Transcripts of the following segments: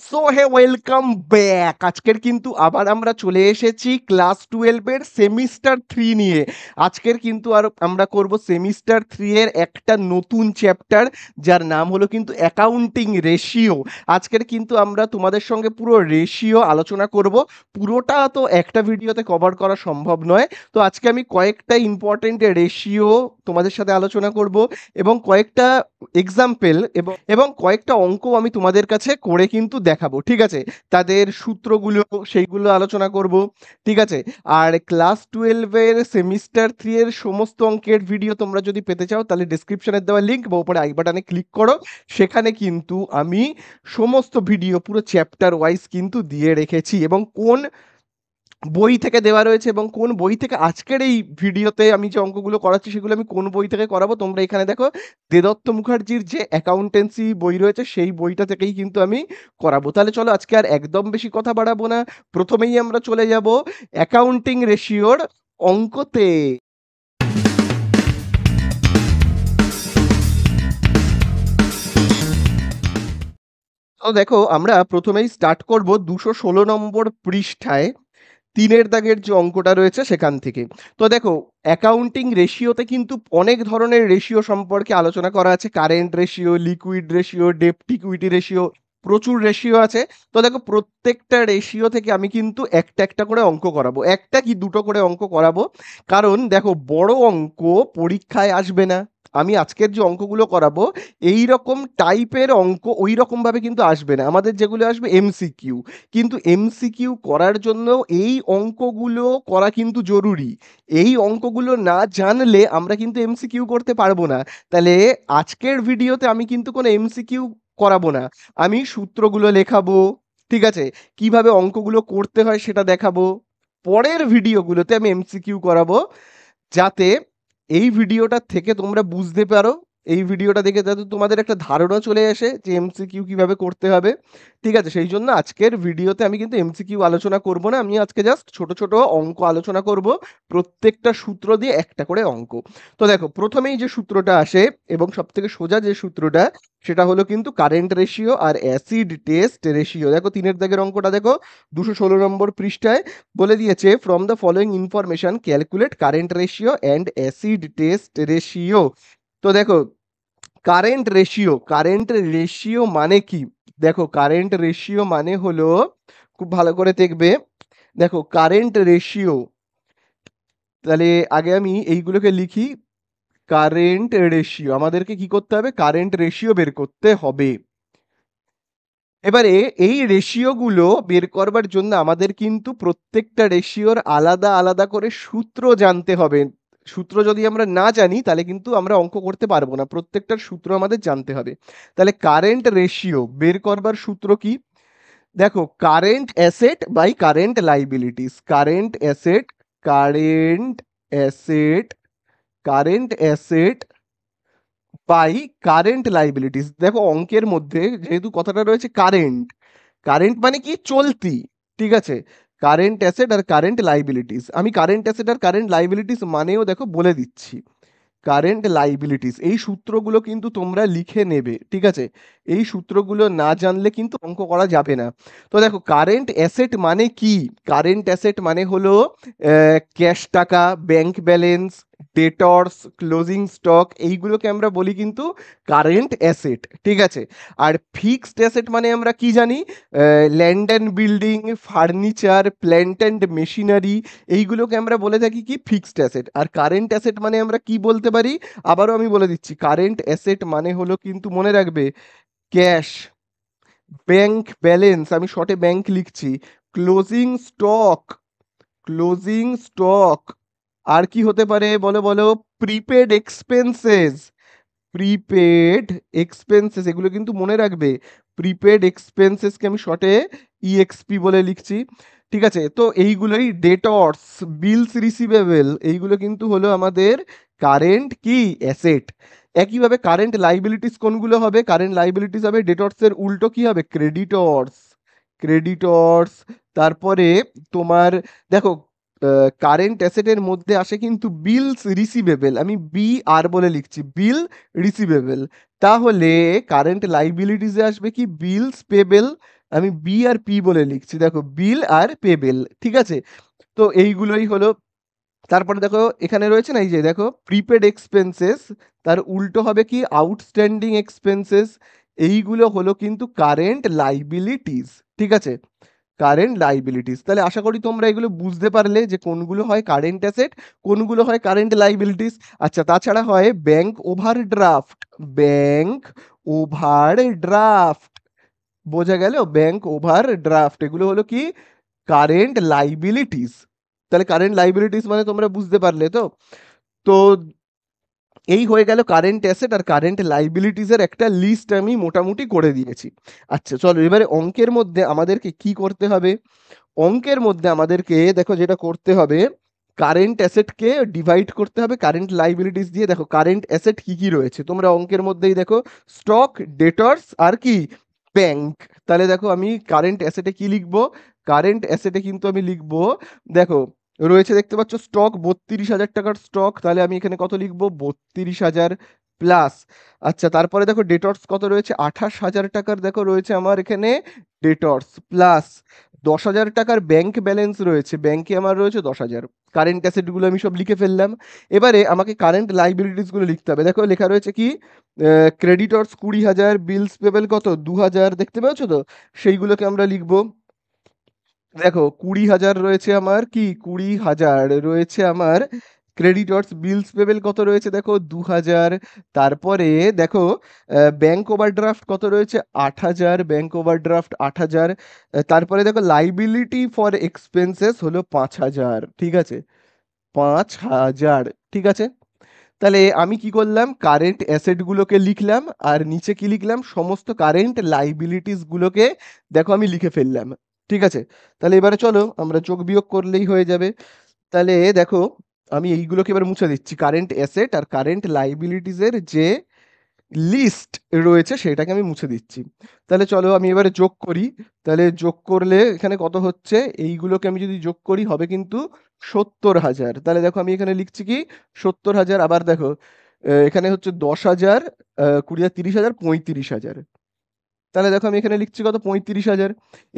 So hey welcome back. আজকের কিন্তু আবার আমরা চলে এসেছি ক্লাস 12 এর সেমিস্টার 3 নিয়ে। আজকের কিন্তু আর আমরা করব সেমিস্টার 3 এর একটা নতুন চ্যাপ্টার, যার নাম হলো কিন্তু অ্যাকাউন্টিং রেশিও। আজকের কিন্তু আমরা তোমাদের সঙ্গে পুরো রেশিও আলোচনা করব। পুরোটা তো একটা ভিডিওতে কভার করা সম্ভব নয়। তো আজকে আমি কয়েকটা ইম্পর্টেন্ট রেশিও তোমাদের সাথে আলোচনা করব এবং কয়েকটা এক্সাম্পল এবং কয়েকটা অঙ্ক আমি তোমাদের কাছে করে কিন্তু দেখাবো, ঠিক আছে? তাদের সূত্রগুলো সেইগুলো আলোচনা করব, ঠিক আছে? আর ক্লাস 12 এর সেমিস্টার 3 এর সমস্ত অঙ্কের ভিডিও তোমরা যদি পেতে চাও তাহলে ডেসক্রিপশনে দেওয়া লিঙ্ক বা উপরে আই বাটনে ক্লিক করো। সেখানে কিন্তু আমি সমস্ত ভিডিও পুরো চ্যাপ্টার ওয়াইজ কিন্তু দিয়ে রেখেছি, এবং কোন বই থেকে দেওয়া রয়েছে এবং কোন বই থেকে আজকের এই ভিডিওতে আমি যে অঙ্কগুলো করাচ্ছি সেগুলো আমি কোন বই থেকে করাবো তোমরা এখানে দেখো। দেদত্ত মুখার্জির যে অ্যাকাউন্টেন্সি বই রয়েছে সেই বইটা থেকেই কিন্তু আমি করাবো। তাহলে চলো আজকে আর একদম বেশি কথা বাড়াবো না, প্রথমেই আমরা চলে যাব অ্যাকাউন্টিং রেশিওর অঙ্কতে। তো দেখো আমরা প্রথমেই স্টার্ট করব 216 নম্বর পৃষ্ঠায় 3-এর দাগের যে অঙ্কটা রয়েছে সেখান থেকে। তো দেখো, অ্যাকাউন্টিং রেশিওতে কিন্তু অনেক ধরনের রেশিও সম্পর্কে আলোচনা করা আছে। কারেন্ট রেশিও, লিকুইড রেশিও, ডেপ্ট ইকুইটি রেশিও, প্রচুর রেশিও আছে। তো দেখো, প্রত্যেকটা রেশিও থেকে আমি কিন্তু একটা একটা করে অঙ্ক করাবো, একটা কি দুটো করে অঙ্ক করাবো। কারণ দেখো, বড় অঙ্ক পরীক্ষায় আসবে না। আমি আজকের যে অঙ্কগুলো করাবো এই রকম টাইপের অঙ্ক ওই রকম ভাবে কিন্তু আসবে না, আমাদের যেগুলো আসবে এমসিকিউ। কিন্তু এমসিকিউ করার জন্য এই অঙ্কগুলো করা কিন্তু জরুরি। এই অঙ্কগুলো না জানলে আমরা কিন্তু এমসিকিউ করতে পারবো না। তাহলে আজকের ভিডিওতে আমি কিন্তু কোনো এমসিকিউ করাবো না, আমি সূত্রগুলো লেখাবো, ঠিক আছে? কিভাবে অঙ্কগুলো করতে হয় সেটা দেখাবো। পরের ভিডিওগুলোতে আমি এমসিকিউ করাবো, যাতে এই ভিডিওটা থেকে তোমরা বুঝতে পারো, এই ভিডিওটা দেখে যাতে তোমাদের একটা ধারণা চলে আসে যে এমসিকিউ কিভাবে করতে হবে, ঠিক আছে? সেই জন্য আজকের ভিডিওতে আমি কিন্তু এমসিকিউ আলোচনা করব না, আমি আজকে জাস্ট ছোট ছোট অঙ্ক আলোচনা করব, প্রত্যেকটা সূত্র দিয়ে একটা করে অঙ্ক। তো দেখো, প্রথমেই যে সূত্রটা আসে এবং সব থেকে সোজা যে সূত্রটা, সেটা হলো কিন্তু কারেন্ট রেশিও আর অ্যাসিড টেস্ট রেশিও। দেখো 3-এর দাগের অঙ্কটা দেখো, 216 নম্বর পৃষ্ঠায় বলে দিয়েছে, from the following information calculate current ratio and acid test ratio. তো দেখো, কারেন্ট রেশিও মানে কি? দেখো, কারেন্ট রেশিও মানে হলো, খুব ভালো করে দেখবে, দেখো কারেন্ট রেশিও, তাহলে আগে আমি এইগুলোকে লিখি। কারেন্ট রেশিও, আমাদেরকে কি করতে হবে? কারেন্ট রেশিও বের করতে হবে। এবারে এই রেশিওগুলো বের করবার জন্য আমাদের কিন্তু প্রত্যেকটা রেশিওর আলাদা আলাদা করে সূত্র জানতে হবে। সূত্র যদি আমরা না জানি তাহলে কিন্তু আমরা অঙ্ক করতে পারবো না, প্রত্যেকটার সূত্র আমাদের জানতে হবে। তাহলে কারেন্ট রেশিও বের করবার সূত্র কি? দেখো, current asset by current liabilities, asset current asset by current liabilities. দেখো, অঙ্কের মধ্যে যেহেতু কথাটা রয়েছে কারেন্ট, কারেন্ট মানে কি? চলতি, ঠিক আছে? কারেন্ট অ্যাসেট আর কারেন্ট লাইবিলিটিস, আমি কারেন্ট অ্যাসেট আর কারেন্ট লাইবিলিটিস মানেও দেখো বলে দিচ্ছি। কারেন্ট লাইবিলিটিস, এই সূত্রগুলো কিন্তু তোমরা লিখে নেবে, ঠিক আছে? এই সূত্রগুলো না জানলে কিন্তু অঙ্ক করা যাবে না। তো দেখো, কারেন্ট অ্যাসেট মানে কি? কারেন্ট অ্যাসেট মানে হলো ক্যাশ টাকা, bank balance, debtors, closing stock, এইগুলোকে আমরা বলি কিন্তু কারেন্ট অ্যাসেট, ঠিক আছে? আর ফিক্সড অ্যাসেট মানে আমরা কি জানি? Land and building, furniture, plant and machinery, এইগুলোকে আমরা বলে থাকি কি? Fixed asset. আর কারেন্ট অ্যাসেট মানে আমরা কি বলতে পারি? আবারও আমি বলে দিচ্ছি, কারেন্ট অ্যাসেট মানে হলো কিন্তু, মনে রাখবে, ক্যাশ, ব্যাংক ব্যালেন্স, আমি শর্টে ব্যাংক লিখছি, ক্লোজিং স্টক, ক্লোজিং স্টক, আর কি হতে পারে বলো বলো? প্রিপেড এক্সপেন্সেস, প্রিপেড এক্সপেন্সেস, এগুলো কিন্তু মনে রাখবে। প্রিপেড এক্সপেন্সেসকে আমি শর্টে ইএক্সপি বলে লিখছি, ঠিক আছে? তো এইগুলোই ডেটর্স, বিলস রিসিভেবল, এইগুলো কিন্তু হলো আমাদের কারেন্ট কি? অ্যাসেট। একইভাবে কারেন্ট লাইবিলিটিস কোনগুলো হবে? কারেন্ট লাইবিলিটিস হবে ডেটর্সের উল্টো কি হবে? Creditors, creditors. তারপরে তোমার দেখো, কারেন্ট অ্যাসেটের মধ্যে আসে কিন্তু বিলস রিসিভেবল, আমি বি আর বলে লিখছি, বিল রিসিভেবল। তাহলে কারেন্ট লাইবিলিটিসে আসবে কি? বিলস পেবেল, আমি বি আর পি বলে লিখছি, দেখো বিল আর পেবেল, ঠিক আছে। তো এইগুলোই হলো। তারপরে দেখো এখানে রয়েছে না, এই যে দেখো প্রিপেড এক্সপেন্সেস, তার উল্টো হবে কি আউটস্ট্যান্ডিং এক্সপেন্সেস। এইগুলো হলো কিন্তু কারেন্ট লাইবিলিটিস, ঠিক আছে, কারেন্ট লাইবিলিটিস। তাহলে আশা করি তোমরা এগুলো বুঝতে পারলে যে কোনগুলো হয় কারেন্ট অ্যাসেট, কোনগুলো হয় কারেন্ট লাইবিলিটিস। আচ্ছা, তাছাড়া হয় ব্যাংক ওভারড্রাফট, ব্যাংক ওভারড্রাফট, বোঝা গেল, ব্যাংক ওভারড্রাফট, এগুলো হলো কি কারেন্ট লাইবিলিটিস। তাহলে কারেন্ট লাইবিলিটিস মানে তোমরা বুঝতে পারলে তো। তো এই হয়ে গেল কারেন্ট অ্যাসেট আর কারেন্ট লাইবিলিটিস এর একটা লিস্ট আমি মোটামুটি করে দিয়েছি। আচ্ছা চলো, এবারে অঙ্কের মধ্যে আমাদেরকে কি করতে হবে। অঙ্কের মধ্যে আমাদেরকে দেখো যেটা করতে হবে, কারেন্ট অ্যাসেটকে ডিভাইড করতে হবে কারেন্ট লাইবিলিটিস দিয়ে। দেখো কারেন্ট অ্যাসেট কি কি রয়েছে তোমরা অঙ্কের মধ্যেই দেখো, স্টক, ডেটর্স আর কি ব্যাংক। তাহলে দেখো আমি কারেন্ট অ্যাসেটে কি লিখবো, কারেন্ট অ্যাসেটে কিন্তু আমি লিখবো, দেখো রয়েছে দেখতে পাচ্ছ স্টক 32,000 টাকার স্টক, তাহলে আমি এখানে কত লিখবো 32,000 প্লাস। আচ্ছা তারপরে দেখো ডেটর্স কত রয়েছে 28,000 টাকার, দেখো রয়েছে আমার এখানে ডেটর্স প্লাস 10,000 টাকার ব্যাংক ব্যালেন্স রয়েছে, ব্যাংকে আমার রয়েছে 10,000। কারেন্ট অ্যাসেটগুলো আমি সব লিখে ফেললাম। এবারে আমাকে কারেন্ট লাইবিলিটিস গুলো লিখতে হবে। দেখো লেখা রয়েছে কি ক্রেডিটর্স 20,000, বিলস পেবেল কত 2,000, দেখতে পাচ্ছ তো, সেইগুলোকে আমরা লিখবো। দেখো 20,000 রয়েছে আমার, কি 20,000 রয়েছে আমার ক্রেডিটর্স, বিলস পেবেল কত রয়েছে দেখো 2,000। তারপরে দেখো ব্যাংক ওভারড্রাফট কত রয়েছে 8,000, ব্যাংক ওভারড্রাফট 8,000। তারপরে দেখো লাইবিলিটি ফর এক্সপেন্সেস হলো 5,000, ঠিক আছে, 5,000, ঠিক আছে। তাহলে আমি কি করলাম কারেন্ট অ্যাসেট গুলোকে লিখলাম আর নিচে কি লিখলাম সমস্ত কারেন্ট লাইবিলিটিস গুলোকে দেখো আমি লিখে ফেললাম, ঠিক আছে। তাহলে এবারে চলো আমরা যোগ বিয়োগ করলেই হয়ে যাবে। তাহলে দেখো আমি এইগুলোকে এবার মুছে দিচ্ছি, কারেন্ট অ্যাসেট আর কারেন্ট লাইবিলিটিস এর যে লিস্ট রয়েছে সেটাকে আমি মুছে দিচ্ছি। তাহলে চলো আমি এবারে যোগ করি। তাহলে যোগ করলে এখানে কত হচ্ছে, এইগুলোকে আমি যদি যোগ করি হবে কিন্তু 70,000। তাহলে দেখো আমি এখানে লিখছি কি 70,000, আবার দেখো এখানে হচ্ছে 10,000, 20,000, 30,000, 35,000। তাহলে দেখো আমি এখানে লিখছি কত 35,000।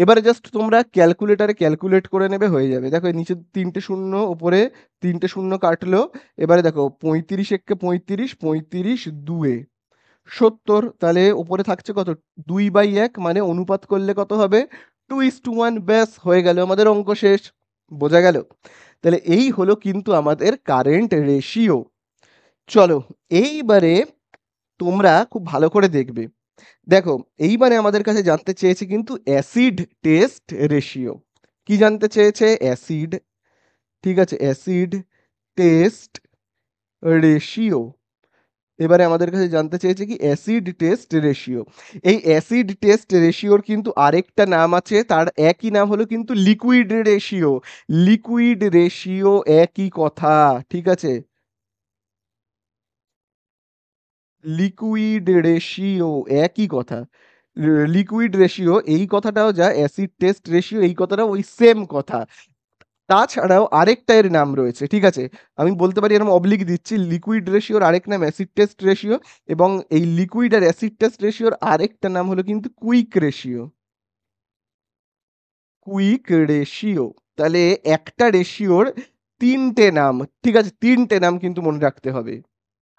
এবারে জাস্ট তোমরা ক্যালকুলেটারে ক্যালকুলেট করে নেবে, হয়ে যাবে। দেখো এই নিচে তিনটে শূন্য, উপরে তিনটে শূন্য কাটলো। এবারে দেখো 35 একে 35, 35 দুয়ে 70, তাহলে উপরে থাকছে কত 2/1, মানে অনুপাত করলে কত হবে 2:1। ব্যাস হয়ে গেল আমাদের অঙ্ক শেষ, বোঝা গেল। তাহলে এই হলো কিন্তু আমাদের কারেন্ট রেশিও। চলো এইবারে তোমরা খুব ভালো করে দেখবে, দেখো এইবারে আমাদের কাছে জানতে চেয়েছে কিন্তু অ্যাসিড টেস্ট রেশিও। কি জানতে চেয়েছে অ্যাসিড, ঠিক আছে, অ্যাসিড টেস্ট রেশিও। এবারে আমাদের কাছে জানতে চেয়েছে কি অ্যাসিড টেস্ট রেশিও। এই অ্যাসিড টেস্ট রেশিওর কিন্তু আরেকটা নাম আছে, তার একই নাম হলো কিন্তু লিকুইড রেশিও। লিকুইড রেশিও একই কথা, ঠিক আছে, লিকুইড রেশিও একই কথা। লিকুইড রেশিও এই কথাটাও যা অ্যাসিড টেস্ট রেশিও এই কথাটাও ওই সেম কথা। তাছাড়াও আরেকটা এর নাম রয়েছে, ঠিক আছে, আমি বলতে পারি এরকম অবলিক দিচ্ছি, লিকুইড রেশিওর আরেক নাম অ্যাসিড টেস্ট রেশিও, এবং এই লিকুইড আর অ্যাসিড টেস্ট রেশিওর আরেকটা নাম হলো কিন্তু কুইক রেশিও, কুইক রেশিও। তাহলে একটা রেশিওর তিনটে নাম, ঠিক আছে, তিনটে নাম কিন্তু মনে রাখতে হবে।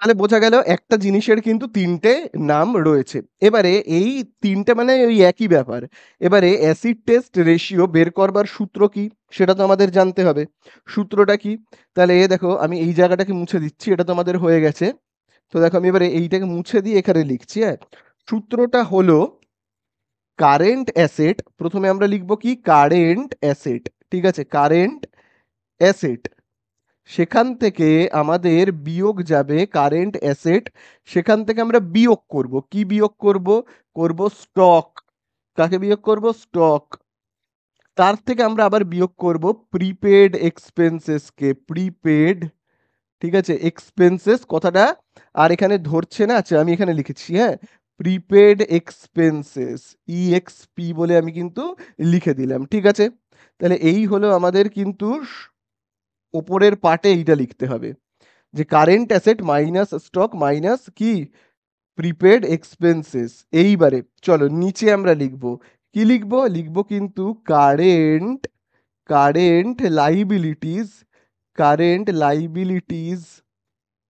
তাহলে বোঝা গেল একটা জিনিসের কিন্তু তিনটে নাম রয়েছে। এবারে এই তিনটে মানে ওই একই ব্যাপার। এবারে অ্যাসিড টেস্ট রেশিও বের করবার সূত্র কি সেটা তো আমাদের জানতে হবে। সূত্রটা কি, তাহলে দেখো আমি এই জায়গাটাকে মুছে দিচ্ছি, এটা তো আমাদের হয়ে গেছে। তো দেখো আমি এবারে এইটাকে মুছে দিয়ে এখানে লিখছি, হ্যাঁ। সূত্রটা হলো কারেন্ট অ্যাসেট, প্রথমে আমরা লিখবো কি কারেন্ট অ্যাসেট, ঠিক আছে, কারেন্ট অ্যাসেট, সেখান থেকে আমাদের বিয়োগ যাবে কারেন্ট অ্যাসেট, সেখান থেকে আমরা বিয়োগ করব, কি বিয়োগ করব, করব স্টক। কাকে বিয়োগ করব স্টক। তার থেকে আমরা আবার বিয়োগ করব প্রিপেড এক্সপেন্সেসকে, প্রিপেড, ঠিক আছে, এক্সপেন্সেস কথাটা আর এখানে ধরছে না, আচ্ছা আমি এখানে লিখেছি, হ্যাঁ, প্রিপেড এক্সপেন্সেস, ইএক্সপি বলে আমি কিন্তু লিখে দিলাম, ঠিক আছে। তাহলে এই হলো আমাদের কিন্তু ওপরের পার্টে এইটা লিখতে হবে, যে current asset minus stock minus কি প্রিপেড এক্সপেন্সেস। এইবারে চলো নিচে আমরা লিখব কি লিখবো? লিখবো কিন্তু current current liabilities current liabilities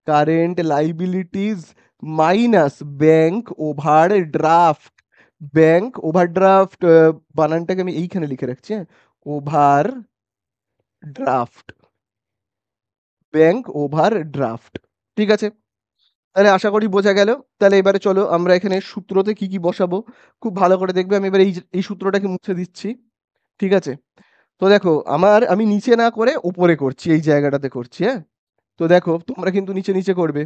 current liabilities minus bank overdraft. Bank overdraft বানানটাকে আমি এইখানে লিখে রাখছি, হ্যাঁ, ওভার ড্রাফট, ব্যাংক ওভারড্রাফট। ঠিক আছে, তাহলে আশা করি বোঝা গেল। তাহলে এবারে চলো আমরা এখানে সূত্রতে কি কি বসাবো খুব ভালো করে দেখবে। আমি এবার এই সূত্রটাকে মুছে দিচ্ছি। ঠিক আছে, তো দেখো আমি নিচে না করে উপরে করছি, এই জায়গাটাতে করছি, হ্যাঁ। তো দেখো তোমরা কিন্তু নিচে নিচে করবে।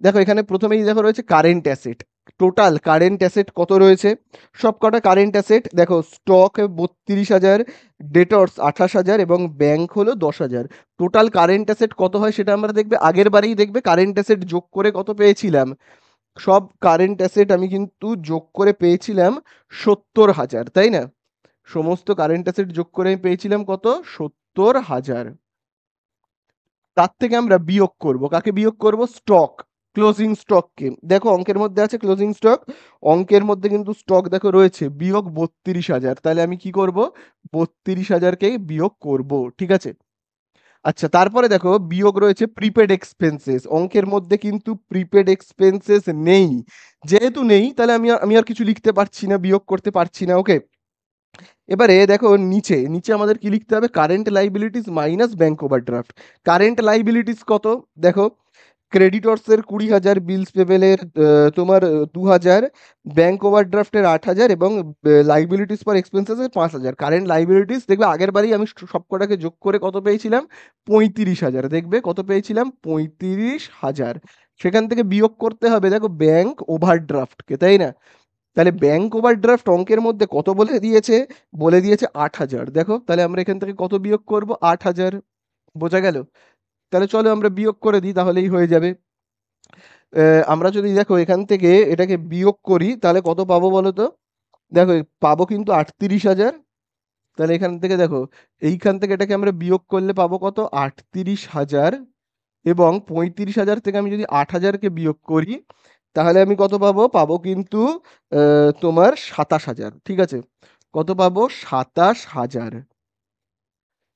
দেখো এখানে প্রথমেই দেখো রয়েছে current asset. Total current asset কত রয়েছে? সব কটা কারেন্ট অ্যাসেট দেখো, স্টক 32,000, ডেটর্স 28,000 এবং ব্যাংক হলো 10,000। টোটাল কারেন্ট অ্যাসেট কত হয় সেটা আমরা দেখবে আগের বারেই দেখবে কারেন্ট অ্যাসেট যোগ করে কত পেয়েছিলাম। সব কারেন্ট অ্যাসেট আমি কিন্তু যোগ করে পেয়েছিলাম 70,000, তাই না? সমস্ত কারেন্ট অ্যাসেট যোগ করে আমি পেয়েছিলাম কত? 70,000। তার থেকে আমরা বিয়োগ করব, কাকে বিয়োগ করব? স্টক, ক্লোজিং স্টককে। দেখো অঙ্কের মধ্যে আছে ক্লোজিং স্টক, অঙ্কের মধ্যে কিন্তু স্টক দেখো রয়েছে বিয়োগ 32,000। তাহলে আমি কি করব? 32,000কে বিয়োগ করব। ঠিক আছে, আচ্ছা তারপরে দেখো বিয়োগ রয়েছে প্রিপেড এক্সপেন্সেস। অঙ্কের মধ্যে কিন্তু প্রিপেড এক্সপেন্সেস নেই, যেহেতু নেই তাহলে আমি আর কিছু লিখতে পারছি না, বিয়োগ করতে পারছি না। ওকে, এবারে দেখো নিচে নিচে আমাদের কি লিখতে হবে? Current liabilities minus bank overdraft. Current liabilities কত? দেখো ক্রেডিটর্সের 20,000, বিলস পেবেলের তোমার 2,000, ব্যাংক ওভারড্রাফটের 8,000 এবং লাইবিলিটিস ফর এক্সপেন্সেসের 5,000। কারেন্ট লাইবিলিটিস দেখবে আগের বারেই আমি সবকটাকে যোগ করে কত পেয়েছিলাম? 35,000। দেখবে কত পেয়েছিলাম? 35,000। সেখান থেকে বিয়োগ করতে হবে দেখো ব্যাংক ওভারড্রাফটকে, তাই না? তাহলে ব্যাংক ওভারড্রাফট অঙ্কের মধ্যে কত বলে দিয়েছে? বলে দিয়েছে 8,000। দেখো তাহলে আমরা এখান থেকে কত বিয়োগ করব? 8,000। বোঝা গেল? তাহলে চলো আমরা বিয়োগ করে দিই, তাহলেই হয়ে যাবে। আমরা যদি দেখো এখান থেকে এটাকে বিয়োগ করি তাহলে কত পাবো বলো তো? দেখো পাবো কিন্তু 38,000। তাহলে এখান থেকে দেখো, এইখান থেকে এটাকে আমরা বিয়োগ করলে পাবো কত? 38,000। এবং 35,000 থেকে আমি যদি 8,000কে বিয়োগ করি তাহলে আমি কত পাবো? পাবো কিন্তু তোমার 27,000। ঠিক আছে, কত পাবো? 27,000।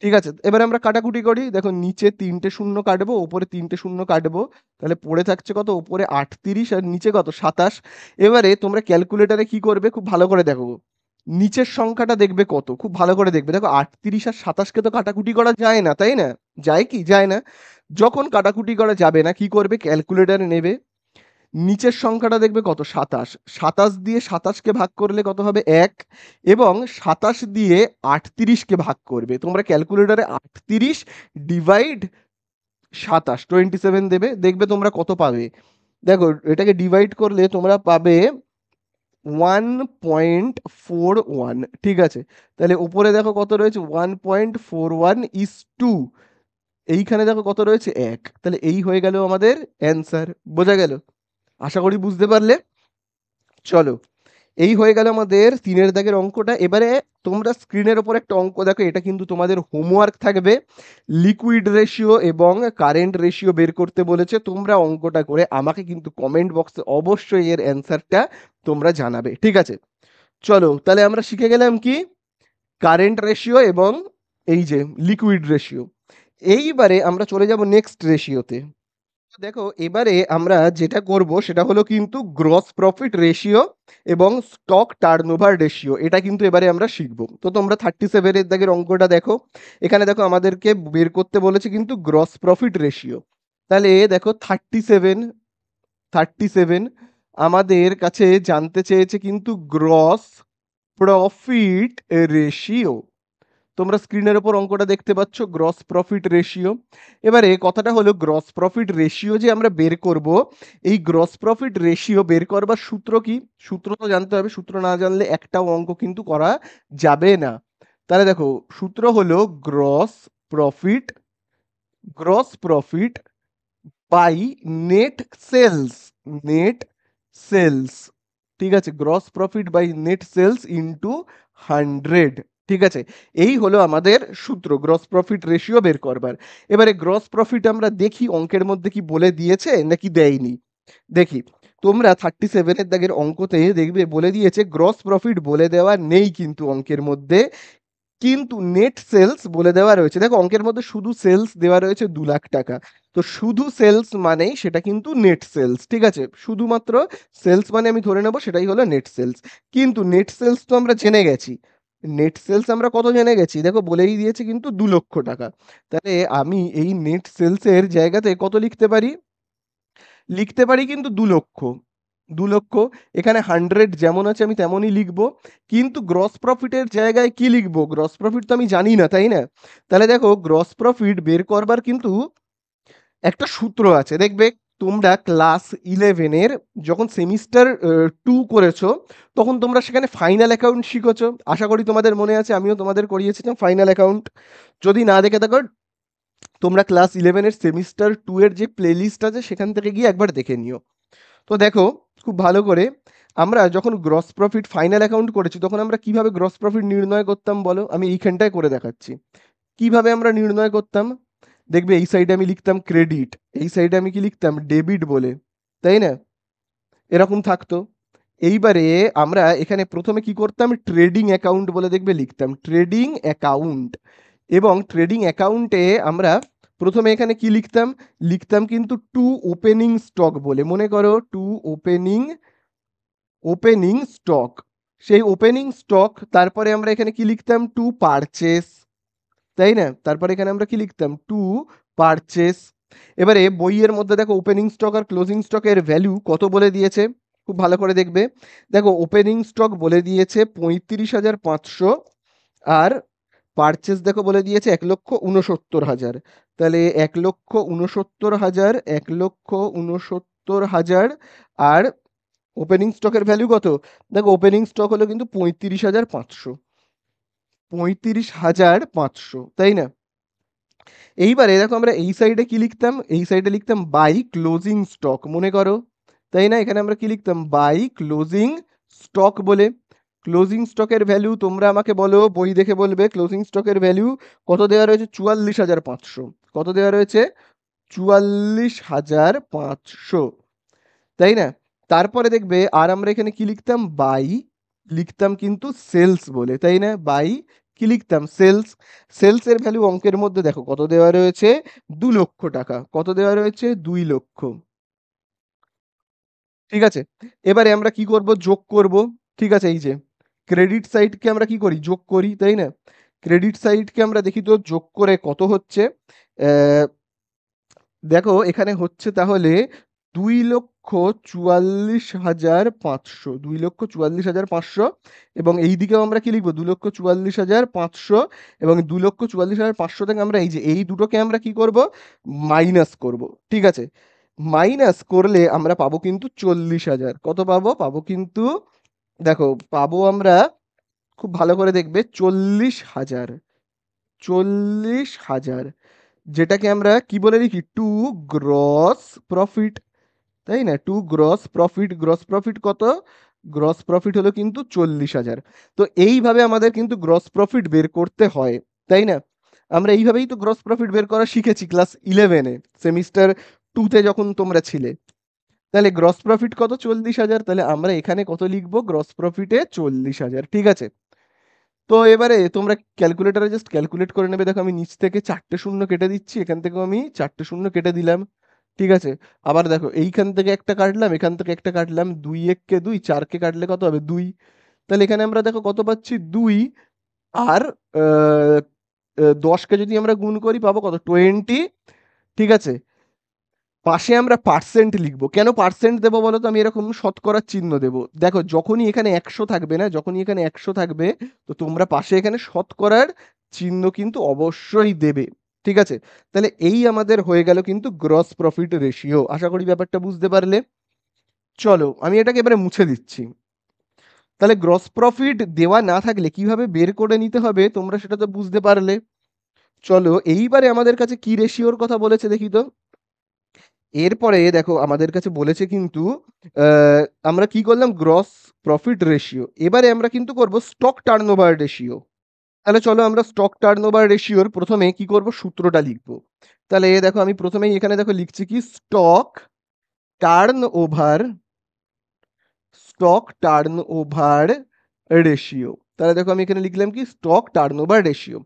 ঠিক আছে, এবারে আমরা কাটাকুটি করি। দেখো নিচে 3টে শূন্য কাটবো, উপরে 3টে শূন্য কাটবো। তাহলে পড়ে থাকছে কত? উপরে 38 আর নিচে কত? 27। এবারে তোমরা ক্যালকুলেটারে কি করবে খুব ভালো করে দেখো, নিচের সংখ্যাটা দেখবে কত, খুব ভালো করে দেখবে। দেখো 38 আর 27কে তো কাটাকুটি করা যায় না, তাই না? যায় কি? যায় না। যখন কাটাকুটি করা যাবে না কি করবে? ক্যালকুলেটারে নেবে, নিচের সংখ্যাটা দেখবে কত? 27। 27 দিয়ে 27কে ভাগ করলে কত হবে? 1। এবং 27 দিয়ে 38কে ভাগ করবে। তোমরা ক্যালকুলেটরে 38 ডিভাইড 27 27 দেবে, দেখবে তোমরা কত পাবে। দেখো এটাকে ডিভাইড করলে তোমরা পাবে 1.41। ঠিক আছে, তাহলে উপরে দেখো কত রয়েছে? 1.41 ইস টু, এইখানে দেখো কত রয়েছে? 1। তাহলে এই হয়ে গেল আমাদের অ্যান্সার। বোঝা গেল? আশা করি বুঝতে পারলে। চলো, এই হয়ে গেল আমাদের 3 দাগের অঙ্কটা। এবারে তোমরা স্ক্রিনের ওপর একটা অঙ্ক দেখো, এটা কিন্তু তোমাদের হোমওয়ার্ক থাকবে। লিকুইড রেশিও এবং কারেন্ট রেশিও বের করতে বলেছে। তোমরা অঙ্কটা করে আমাকে কিন্তু কমেন্ট বক্সে অবশ্যই এর অ্যান্সারটা তোমরা জানাবে। ঠিক আছে, চলো তাহলে আমরা শিখে গেলাম কি? কারেন্ট রেশিও এবং এই যে লিকুইড রেশিও। এইবারে আমরা চলে যাব নেক্সট রেশিওতে। দেখো এবারে আমরা যেটা করব সেটা হলো কিন্তু গ্রস প্রফিট রেশিও এবং স্টক টার্নওভার রেশিও। এটা কিন্তু এবারে আমরা শিখব। তো তোমরা 37 এর দাগের অঙ্কটা দেখো, এখানে দেখো আমাদেরকে বের করতে বলেছে কিন্তু গ্রস প্রফিট রেশিও। তাহলে দেখো 37 আমাদের কাছে জানতে চেয়েছে কিন্তু গ্রস প্রফিট রেশিও। তোমরা স্ক্রিনের ওপর অঙ্কটা দেখতে পাচ্ছ, গ্রস প্রফিট রেশিও। এবারে কথাটা হলো গ্রস প্রফিট রেশিও যে আমরা বের করব, এই গ্রস প্রফিট রেশিও বের করবার সূত্র কি? সূত্র তো জানতে হবে, সূত্র না জানলে একটাও অঙ্ক কিন্তু করা যাবে না। তাহলে দেখো সূত্র হলো profit gross profit by net sales, net sales. ঠিক আছে, gross profit by net sales into 100। ঠিক আছে, এই হলো আমাদের সূত্র গ্রস প্রফিট রেশিও বের করবার। এবারে গ্রস প্রফিট আমরা দেখি অঙ্কের মধ্যে কি বলে দিয়েছে নাকি দেয়নি, দেখি। তোমরা 37 দাগের অঙ্কতে দেখবে বলে দিয়েছে গ্রস প্রফিট বলে দেওয়া নেই কিন্তু অঙ্কের মধ্যে, কিন্তু নেট সেলস বলে দেওয়া রয়েছে। দেখো অঙ্কের মধ্যে শুধু সেলস দেওয়া রয়েছে 2 লাখ টাকা। তো শুধু সেলস মানেই সেটা কিন্তু নেট সেলস, ঠিক আছে? শুধুমাত্র সেলস মানে আমি ধরে নেব সেটাই হলো নেট সেলস। কিন্তু নেট সেলস তো আমরা জেনে গেছি। নেট সেলস আমরা কত জেনে গেছি? দেখো বলেই দিয়েছে কিন্তু 2 লক্ষ টাকা। তাহলে আমি এই নেট সেলসের জায়গাতে কত লিখতে পারি? লিখতে পারি কিন্তু 2 লক্ষ। 2 লক্ষ। এখানে 100 যেমন আছে আমি তেমনই লিখবো। কিন্তু গ্রস প্রফিটের জায়গায় কি লিখবো? গ্রস প্রফিট তো আমি জানি না, তাই না? তাহলে দেখো গ্রস প্রফিট বের করবার কিন্তু একটা সূত্র আছে। দেখবে তোমরা ক্লাস 11 এর যখন সেমিস্টার 2 করেছো, তখন তোমরা সেখানে ফাইনাল অ্যাকাউন্ট শিখেছো। আশা করি তোমাদের মনে আছে, আমিও তোমাদের করিয়েছিলাম ফাইনাল অ্যাকাউন্ট। যদি না দেখে থাকো, তোমরা ক্লাস 11 এর সেমিস্টার 2 এর যে প্লেলিস্ট আছে সেখান থেকে গিয়ে একবার দেখে নিও। তো দেখো খুব ভালো করে, আমরা যখন গ্রস প্রফিট ফাইনাল অ্যাকাউন্ট করেছি তখন আমরা কিভাবে গ্রস প্রফিট নির্ণয় করতাম বলো? আমি এইখানটায় করে দেখাচ্ছি কিভাবে আমরা নির্ণয় করতাম। দেখবে এই সাইডে আমি লিখতাম ক্রেডিট, এই সাইডে আমি কি লিখতাম? ডেবিট বলে, তাই না? এরকম থাকতো। এইবারে আমরা এখানে প্রথমে কি করতাম? ট্রেডিং অ্যাকাউন্ট বলে দেখবে লিখতাম ট্রেডিং অ্যাকাউন্ট। এবং ট্রেডিং অ্যাকাউন্টে আমরা প্রথমে এখানে কি লিখতাম? লিখতাম কিন্তু টু ওপেনিং স্টক বলে, মনে করো টু ওপেনিং ওপেনিং স্টক। সেই ওপেনিং স্টক, তারপরে আমরা এখানে কি লিখতাম? টু পারচেস, তাই না? তারপরে এখানে আমরা কি লিখতাম? To purchase. এবারে বইয়ের মধ্যে দেখো ওপেনিং স্টক আর ক্লোজিং স্টকের ভ্যালু কত বলে দিয়েছে, খুব ভালো করে দেখবে। দেখো ওপেনিং স্টক বলে দিয়েছে 35,500, আর পারচেস দেখো বলে দিয়েছে 1,69,000। তাহলে 1,69,000, 1,69,000, আর ওপেনিং স্টকের ভ্যালু কত? দেখো ওপেনিং স্টক হলো কিন্তু 35,500, 35,500, তাই না? এইবারে দেখো আমরা এই সাইডে কি লিখতাম? এই সাইডে লিখতাম বাই ক্লোজিং স্টক, মনে করো, তাই না? এখানে আমরা কি লিখতাম? বাই ক্লোজিং স্টক বলে। ক্লোজিং স্টকের ভ্যালু তোমরা আমাকে বলো, বই দেখে বলবে ক্লোজিং স্টকের ভ্যালু কত দেওয়া রয়েছে? 44,500। কত দেওয়া রয়েছে? 44,500, তাই না? তারপরে দেখবে আর আমরা এখানে কি লিখতাম? বাই লিখতাম কিন্তু সেলস বলে, তাই না? বাই কি লিখতাম? সেলস। সেলস এর ভ্যালু অঙ্কের মধ্যে দেখো কত দেওয়া রয়েছে? 2 লক্ষ টাকা। কত দেওয়া রয়েছে? 2 লক্ষ। ঠিক আছে। এবারে আমরা কি করব? যোগ করব। ঠিক আছে, এই যে ক্রেডিট সাইডকে আমরা কি করি? যোগ করি, তাই না? ক্রেডিট সাইডকে আমরা দেখি তো যোগ করে কত হচ্ছে। আহ, দেখো এখানে হচ্ছে তাহলে 2,44,500, 2,44,500। এবং এই দিকেও আমরা কি লিখবো? 2,44,500। এবং 2,44,500 থেকে আমরা এই যে এই দুটোকে আমরা কি করব? মাইনাস করব। ঠিক আছে, মাইনাস করলে আমরা পাবো কিন্তু 40,000। কত পাবো? পাবো কিন্তু, দেখো পাবো আমরা, খুব ভালো করে দেখবে, 40,000। 40,000, যেটাকে আমরা কি বলে লিখি? টু গ্রস প্রফিট, তাই না? To gross profit. Gross profit কত? গ্রস প্রফিট হলো কিন্তু 40,000। তো এইভাবে আমাদের কিন্তু গ্রস প্রফিট বের করতে হয়, তাই না? আমরা এইভাবেই তো গ্রস প্রফিট বের করা শিখেছি ক্লাস 11-এ, সেমিস্টার 2-তে যখন তোমরা ছিলে। তাহলে গ্রস প্রফিট কত? 40,000। তাহলে আমরা এখানে কত লিখবো? গ্রস প্রফিটে 40,000, ঠিক আছে? তো এবারে তোমরা ক্যালকুলেটরে জাস্ট ক্যালকুলেট করে নেবে। দেখো আমি নিচ থেকে 4টে শূন্য কেটে দিচ্ছি, এখান থেকেও আমি 4টে শূন্য কেটে দিলাম, ঠিক আছে? আবার দেখো এইখান থেকে একটা কাটলাম, এখান থেকে একটা কাটলাম, 2 1 কে 2, 4কে কাটলে কত হবে? 2। তাহলে এখানে আমরা দেখো কত পাচ্ছি? 2। আর 10কে যদি আমরা গুণ করি পাবো কত? 20, ঠিক আছে? পাশে আমরা পার্সেন্ট লিখবো। কেন পার্সেন্ট দেবো বলো তো? আমি এরকম শতকরার চিহ্ন দেবো। দেখো যখনই এখানে 100 থাকবে না, যখনই এখানে 100 থাকবে, তো তোমরা পাশে এখানে শতকরার চিহ্ন কিন্তু অবশ্যই দেবে, ঠিক আছে? তাহলে এই আমাদের হয়ে গেল কিন্তু গ্রস প্রফিট রেশিও। আশা করি ব্যাপারটা বুঝতে পারলে। চলো আমি এটাকে এবারে মুছে দিচ্ছি। তাহলে গ্রস প্রফিট দেওয়া না থাকলে কিভাবে বের করে নিতে হবে তোমরা সেটা তো বুঝতে পারলে। চলো এইবারে আমাদের কাছে কি রেশিওর কথা বলেছে দেখি তো। এরপরে দেখো আমাদের কাছে বলেছে কিন্তু আহ, আমরা কি করলাম? Gross profit ratio. এবারে আমরা কিন্তু করব স্টক টার্নওভার রেশিও। তাহলে চলো আমরা স্টক টার্নওভার রেশিওর প্রথমে কি করব? সূত্রটা লিখবো। তাহলে দেখো আমি প্রথমেই এখানে দেখো লিখছি কি? Stock turnover stock turnover ratio. তাহলে দেখো আমি এখানে লিখলাম কি stock turnover ratio.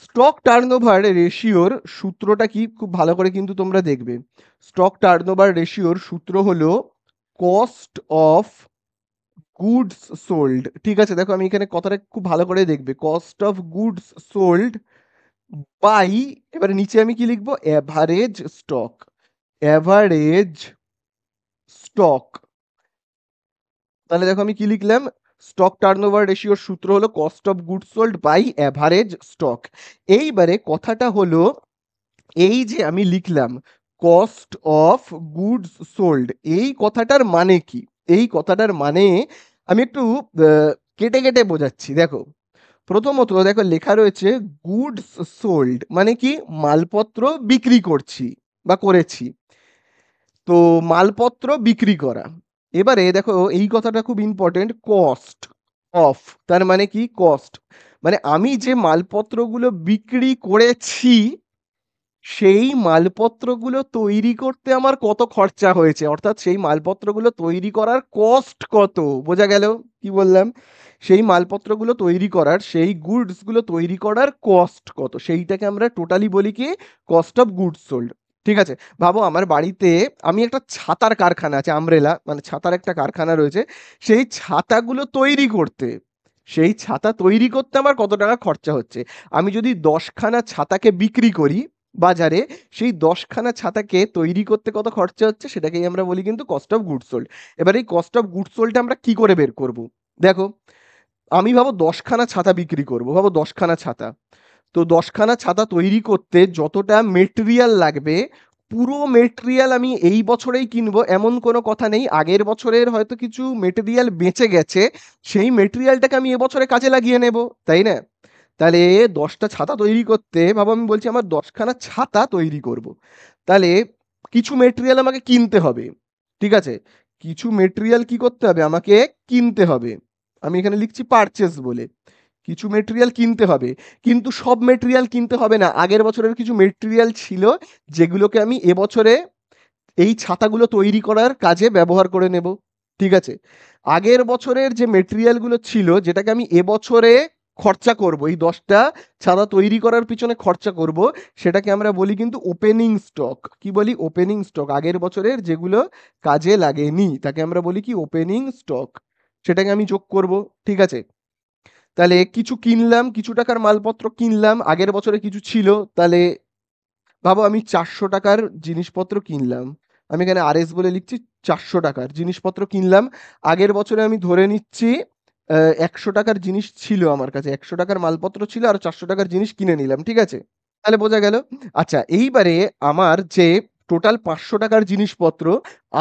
Stock turnover রেশিওর সূত্রটা কি খুব ভালো করে কিন্তু তোমরা দেখবে। স্টক টার্ন ওভার রেশিওর সূত্র হলো কস্ট অফ গুডস সোল্ড। ঠিক আছে, দেখো আমি এখানে কথাটা খুব ভালো করে দেখবে, cost of goods sold by, এবারে নিচে আমি কি লিখবো, অ্যাভারেজ স্টক। Average stock. তাহলে দেখো আমি কি লিখলাম, স্টক টার্নওভার রেশিওর সূত্র হলো cost of goods sold by average stock. এইবারে কথাটা হলো, এই যে আমি লিখলাম কস্ট অফ গুডস সোল্ড, এই কথাটার মানে কি? এই কথাটার মানে আমি একটু কেটে কেটে বোঝাচ্ছি। দেখো, প্রথমত দেখো লেখা রয়েছে গুডস সোল্ড, মানে কি মালপত্র বিক্রি করছি বা করেছি। তো মালপত্র বিক্রি করা। এবারে দেখো এই কথাটা খুব ইম্পর্টেন্ট, কস্ট অফ, তার মানে কি কস্ট, মানে আমি যে মালপত্রগুলো বিক্রি করেছি সেই মালপত্রগুলো তৈরি করতে আমার কত খরচা হয়েছে, অর্থাৎ সেই মালপত্রগুলো তৈরি করার কস্ট কত। বোঝা গেল কি বললাম? সেই মালপত্রগুলো তৈরি করার, সেই গুডসগুলো তৈরি করার কস্ট কত, সেইটাকে আমরা টোটালি বলি কি কস্ট অফ গুডস সোল্ড। ঠিক আছে, ভাবো আমার বাড়িতে আমি একটা ছাতার কারখানা আছে, আমব্রেলা মানে ছাতার একটা কারখানা রয়েছে, সেই ছাতাগুলো তৈরি করতে, সেই ছাতা তৈরি করতে আমার কত টাকা খরচা হচ্ছে। আমি যদি 10খানা ছাতাকে বিক্রি করি বাজারে, সেই 10খানা ছাতাকে তৈরি করতে কত খরচা হচ্ছে সেটাকেই আমরা বলি কিন্তু কস্ট অফ গুডস সোল্ড। এবার এই কস্ট অফ গুডস সোল্ডটা আমরা কি করে বের করব? দেখো, আমি ভাবো 10খানা ছাতা বিক্রি করব, ভাবো 10খানা ছাতা। তো 10খানা ছাতা তৈরি করতে যতটা মেটেরিয়াল লাগবে, পুরো মেটেরিয়াল আমি এই বছরেই কিনবো এমন কোনো কথা নেই। আগের বছরের হয়তো কিছু মেটেরিয়াল বেঁচে গেছে, সেই মেটেরিয়ালটাকে আমি এবছরে কাজে লাগিয়ে নেব, তাই না? তাহলে 10টা ছাতা তৈরি করতে, ভাবো আমি বলছি আমার 10খানা ছাতা তৈরি করব, তাহলে কিছু মেটেরিয়াল আমাকে কিনতে হবে। ঠিক আছে, কিছু মেটেরিয়াল কি করতে হবে, আমাকে কিনতে হবে। আমি এখানে লিখছি পারচেস বলে, কিছু মেটেরিয়াল কিনতে হবে। কিন্তু সব মেটেরিয়াল কিনতে হবে না, আগের বছরের কিছু মেটেরিয়াল ছিল যেগুলোকে আমি এবছরে এই ছাতাগুলো তৈরি করার কাজে ব্যবহার করে নেব। ঠিক আছে, আগের বছরের যে মেটেরিয়ালগুলো ছিল যেটাকে আমি এবছরে খরচা করব, এই 10টা ছাতা তৈরি করার পিছনে খরচা করব, সেটাকে আমরা বলি কিন্তু ওপেনিং স্টক। কি বলি? Opening stock. আগের বছরের যেগুলো কাজে লাগেনি তাকে আমরা বলি কি ওপেনিং স্টক, সেটাকে আমি যোগ করব। ঠিক আছে, তাহলে কিছু কিনলাম, কিছু টাকার মালপত্র কিনলাম, আগের বছরে কিছু ছিল, তাহলে ভাবো আমি 400 টাকার জিনিসপত্র কিনলাম, আমি এখানে আরএস বলে লিখছি, 400 টাকার জিনিসপত্র কিনলাম। আগের বছরে আমি ধরে নিচ্ছি 100 টাকার জিনিস ছিল আমার কাছে, 100 টাকার মালপত্র ছিল আর 400 টাকার জিনিস কিনে নিলাম। ঠিক আছে, তাহলে বোঝা গেল। আচ্ছা, এইবারে আমার যে টোটাল 500 টাকার জিনিসপত্র,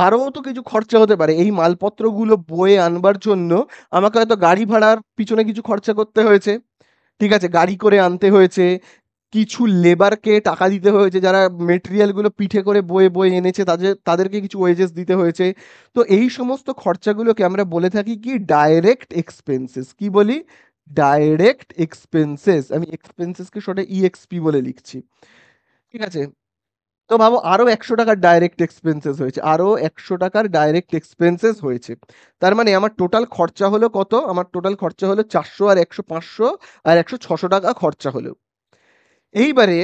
আরও তো কিছু খরচা হতে পারে এই মালপত্রগুলো বয়ে আনবার জন্য, আমাকে হয়তো গাড়ি ভাড়ার পিছনে কিছু খরচা করতে হয়েছে। ঠিক আছে, গাড়ি করে আনতে হয়েছে, কিছু লেবারকে টাকা দিতে হয়েছে যারা মেটেরিয়ালগুলো পিঠে করে বয়ে বয়ে এনেছে, তাদেরকে কিছু ওয়েজেস দিতে হয়েছে। তো এই সমস্ত খরচাগুলোকে আমরা বলে থাকি কি ডাইরেক্ট এক্সপেন্সেস। কি বলি? Direct expenses. আমি এক্সপেন্সেসকে শর্টে ইএক্সপি বলে লিখছি। ঠিক আছে, তো ভাবো আরো 100 টাকার ডাইরেক্ট এক্সপেন্সেস হয়েছে, আরো 100 টাকার ডাইরেক্ট এক্সপেন্সেস হয়েছে। তার মানে আমার টোটাল খরচা হলো কত? আমার টোটাল খরচা হলো 400 আর 100 500 আর 100 600 টাকা খরচা হলো। এইবারে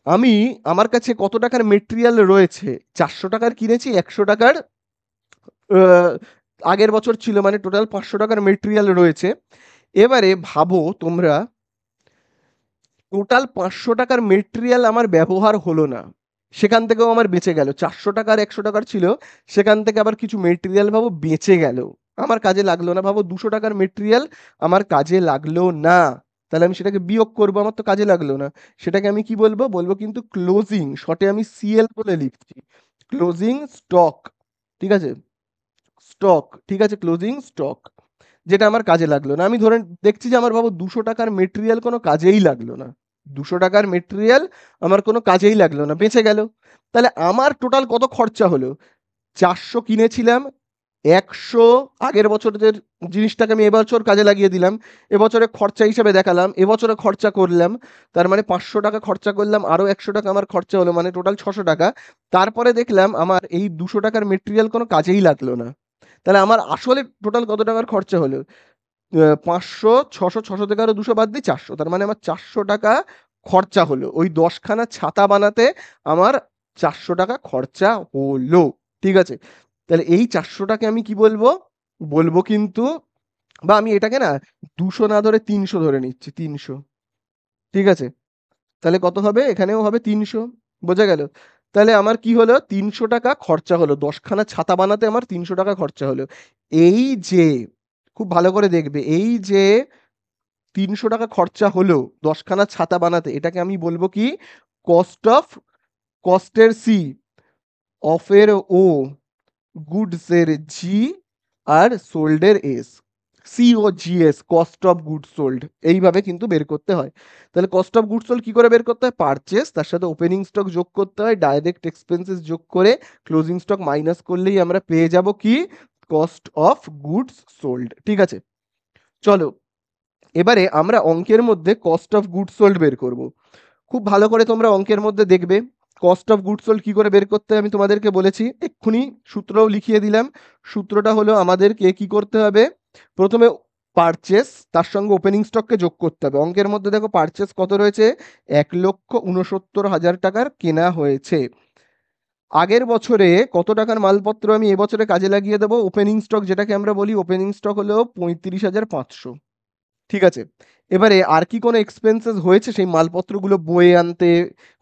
আমি, আমার কাছে কত টাকার মেটেরিয়াল রয়েছে? 400 টাকার কিনেছি, 100 টাকার আগের বছর ছিল, মানে টোটাল 500 টাকার মেটেরিয়াল রয়েছে। এবারে ভাবো তোমরা, টোটাল 500 টাকার মেটেরিয়াল আমার ব্যবহার হলো না, সেখান থেকেও আমার বেঁচে গেল। 400 টাকার 100 টাকার ছিল, সেখান থেকে আবার কিছু মেটেরিয়াল ভাবো বেঁচে গেল, আমার কাজে লাগলো না। ভাবো 200 টাকার মেটেরিয়াল আমার কাজে লাগলো না, তাহলে আমি সেটাকে বিয়োগ করবো, আমার তো কাজে লাগলো না। সেটাকে আমি কি বলবো? বলবো কিন্তু ক্লোজিং, শর্টে আমি সিএল বলে লিখছি, ক্লোজিং স্টক। ঠিক আছে, স্টক। ঠিক আছে, ক্লোজিং স্টক, যেটা আমার কাজে লাগলো না। আমি ধরে দেখছি যে আমার বাবু 200 টাকার মেটেরিয়াল কোনো কাজেই লাগলো না, 200 টাকার মেটেরিয়াল আমার কোনো কাজেই লাগলো না, বেঁচে গেল। তাহলে আমার টোটাল কত খরচা হলো? 400 কিনেছিলাম, 100 আগের বছরের জিনিসটাকে আমি এবছর কাজে লাগিয়ে দিলাম, এবছরে খরচা হিসেবে দেখালাম, এবছরে খরচা করলাম, তার মানে 500 টাকা খরচা করলাম, আরো 100 টাকা আমার খরচা হলো, মানে টোটাল 600 টাকা। তারপরে দেখলাম আমার এই 200 টাকার মেটেরিয়াল কোনো কাজেই লাগলো না, তাহলে আমার আসলে টোটাল কত টাকার খরচা হলো? ৫০০, ৬০০, ৬০০ থেকে আরো ২০০ বাদ দিই ৪০০। তার মানে আমার ৪০০ টাকা খরচা হলো। ওই ১০ খানা ছাতা বানাতে আমার ৪০০ টাকা খরচা হলো। ঠিক আছে? তাহলে এই ৪০০ টাকে আমি কি বলবো? বলবো কিন্তু, বা আমি এটাকে না ২০০ না ধরে ৩০০ ধরে নিচ্ছি। ৩০০। ঠিক আছে? তাহলে কত হবে? এখানেও হবে ৩০০। বোঝা গেল? তাহলে আমার কি হলো? ৩০০ টাকা খরচা হলো। ১০ খানা ছাতা বানাতে আমার ৩০০ টাকা খরচা হলো। এই যে, খুব ভালো করে দেখবে, এই যে ৩০০ টাকা খরচা হলো ১০ খানা ছাতা বানাতে, এটাকে আমি বলবো কি? কস্ট অফ, কস্টের সি, অফ এর ও, গুডস এর জি, আর সোল্ড এর S. C O G S, cost of goods sold. এইভাবে কিন্তু বের করতে হয়। তাহলে কস্ট অফ গুডস সোল্ড কি করে বের করতে হয়? পারচেস, তার সাথে ওপেনিং স্টক যোগ করতে হয়, ডাইরেক্ট এক্সপেন্সেস যোগ করে ক্লোজিং স্টক মাইনাস করলেই আমরা পেয়ে যাব কি? Cost of goods sold. ঠিক আছে? চলো, এবারে আমরা অঙ্কের মধ্যে কস্ট অফ গুডস সোল্ড বের করব। খুব ভালো করে তোমরা অঙ্কের মধ্যে দেখবে কস্ট অফ গুডস সোল্ড কি করে বের করতে হয় আমি তোমাদেরকে বলেছি, এক্ষুনি সূত্রও লিখিয়ে দিলাম। সূত্রটা হলো আমাদেরকে কি করতে হবে? প্রথমে পারচেস, তার সঙ্গে ওপেনিং স্টককে যোগ করতে হবে। অঙ্কের মধ্যে দেখো পারচেস কত রয়েছে? ১,৬৯,০০০ টাকার কেনা হয়েছে। আগের বছরে কত টাকার মালপত্র আমি এবছরে কাজে লাগিয়ে দেবো? ওপেনিং স্টক, যেটাকে আমরা বলি ওপেনিং স্টক, হলো ৩৫,৫০০। ঠিক আছে? এবারে আর কি কোনো এক্সপেন্সেস হয়েছে সেই মালপত্রগুলো বয়ে আনতে?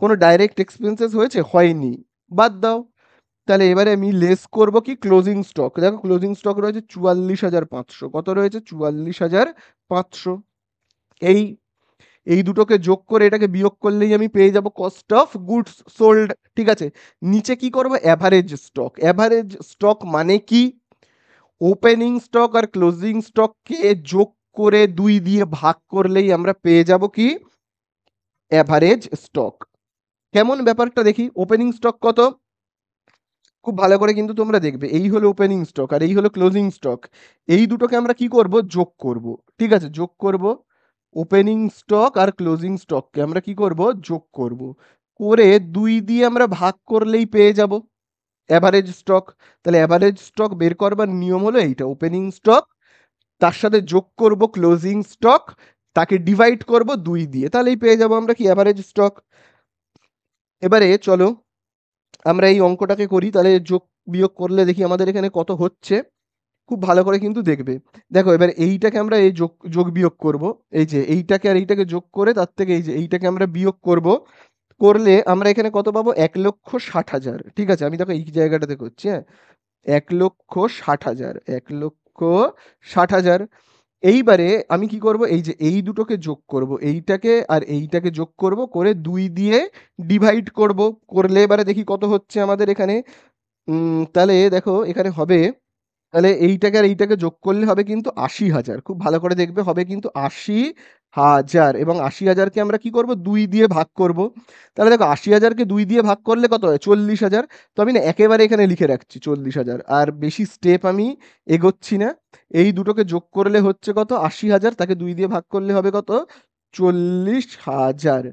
কোনো ডাইরেক্ট এক্সপেন্সেস হয়েছে? হয়নি। বাদ দাও। তাহলে এবারে আমি লেস করব কি? Closing stock. দেখো ক্লোজিং স্টক রয়েছে ৪৪,৫০০। কত রয়েছে? ৪৪,৫০০। এই এই দুটোকে যোগ করে এটাকে বিয়োগ করলেই আমি পেয়ে যাব কস্ট অফ গুডস সোল্ড। ঠিক আছে? নিচে কি করব? Average stock. অ্যাভারেজ স্টক মানে কি? ওপেনিং স্টক আর ক্লোজিং স্টককে যোগ করে ২ দিয়ে ভাগ করলেই আমরা পেয়ে যাব কি? Average stock. কেমন ব্যাপারটা দেখি? ওপেনিং স্টক কত? খুব ভালো করে কিন্তু তোমরা দেখবে, এই হলো ওপেনিং স্টক আর এই হলো ক্লোজিং স্টক। এই দুটোকে আমরা কি করব? যোগ করব। ঠিক আছে? যোগ করব। ওপেনিং স্টক আর ক্লোজিং স্টককে আমরা কি করব? যোগ করব। করে ২ দিয়ে আমরা ভাগ করলেই পেয়ে যাব অ্যাভারেজ স্টক। তাহলে অ্যাভারেজ স্টক বের করবার নিয়ম হলো এইটা, ওপেনিং স্টক, তার সাথে যোগ করব ক্লোজিং স্টক, তাকে ডিভাইড করব ২ দিয়ে, তাহলেই পেয়ে যাব আমরা কি? Average stock. এবারে চলো আমরা এই অঙ্কটাকে করি, তাহলে যোগ বিয়োগ করলে দেখি আমাদের এখানে কত হচ্ছে। খুব ভালো করে কিন্তু দেখবে। দেখো এবার এইটাকে আমরা এই যোগ যোগ বিয়োগ করব। এই যে এইটাকে আর এইটাকে যোগ করে তার থেকে এই যে এইটাকে আমরা বিয়োগ করব। করলে আমরা এখানে কত পাবো? ১,৬০,০০০। ঠিক আছে? আমি দেখো এই জায়গাটাতে করছি, হ্যাঁ? ১,৬০,০০০, ১,৬০,০০০। এইবারে আমি কি করব? এই যে এই দুটোকে যোগ করব, এইটাকে আর এইটাকে যোগ করব, করে ২ দিয়ে ডিভাইড করব। করলে এবারে দেখি কত হচ্ছে আমাদের এখানে। তাহলে দেখো এখানে হবে, তাহলে এইটাকে আর এইটাকে যোগ করলে হবে কিন্তু ৮০,০০০। খুব ভালো করে দেখবে, হবে কিন্তু ৮০,০০০, এবং ৮০,০০০কে আমরা কি করব? ২ দিয়ে ভাগ করব। তাহলে দেখো ৮০,০০০কে ২ দিয়ে ভাগ করলে কত হয়? ৪০,০০০। তো আমি না একেবারে এখানে লিখে রাখছি ৪০,০০০, আর বেশি স্টেপ আমি এগোচ্ছি না। এই দুটোকে যোগ করলে হচ্ছে কত? ৮০,০০০, তাকে ২ দিয়ে ভাগ করলে হবে কত? ৪০,০০০।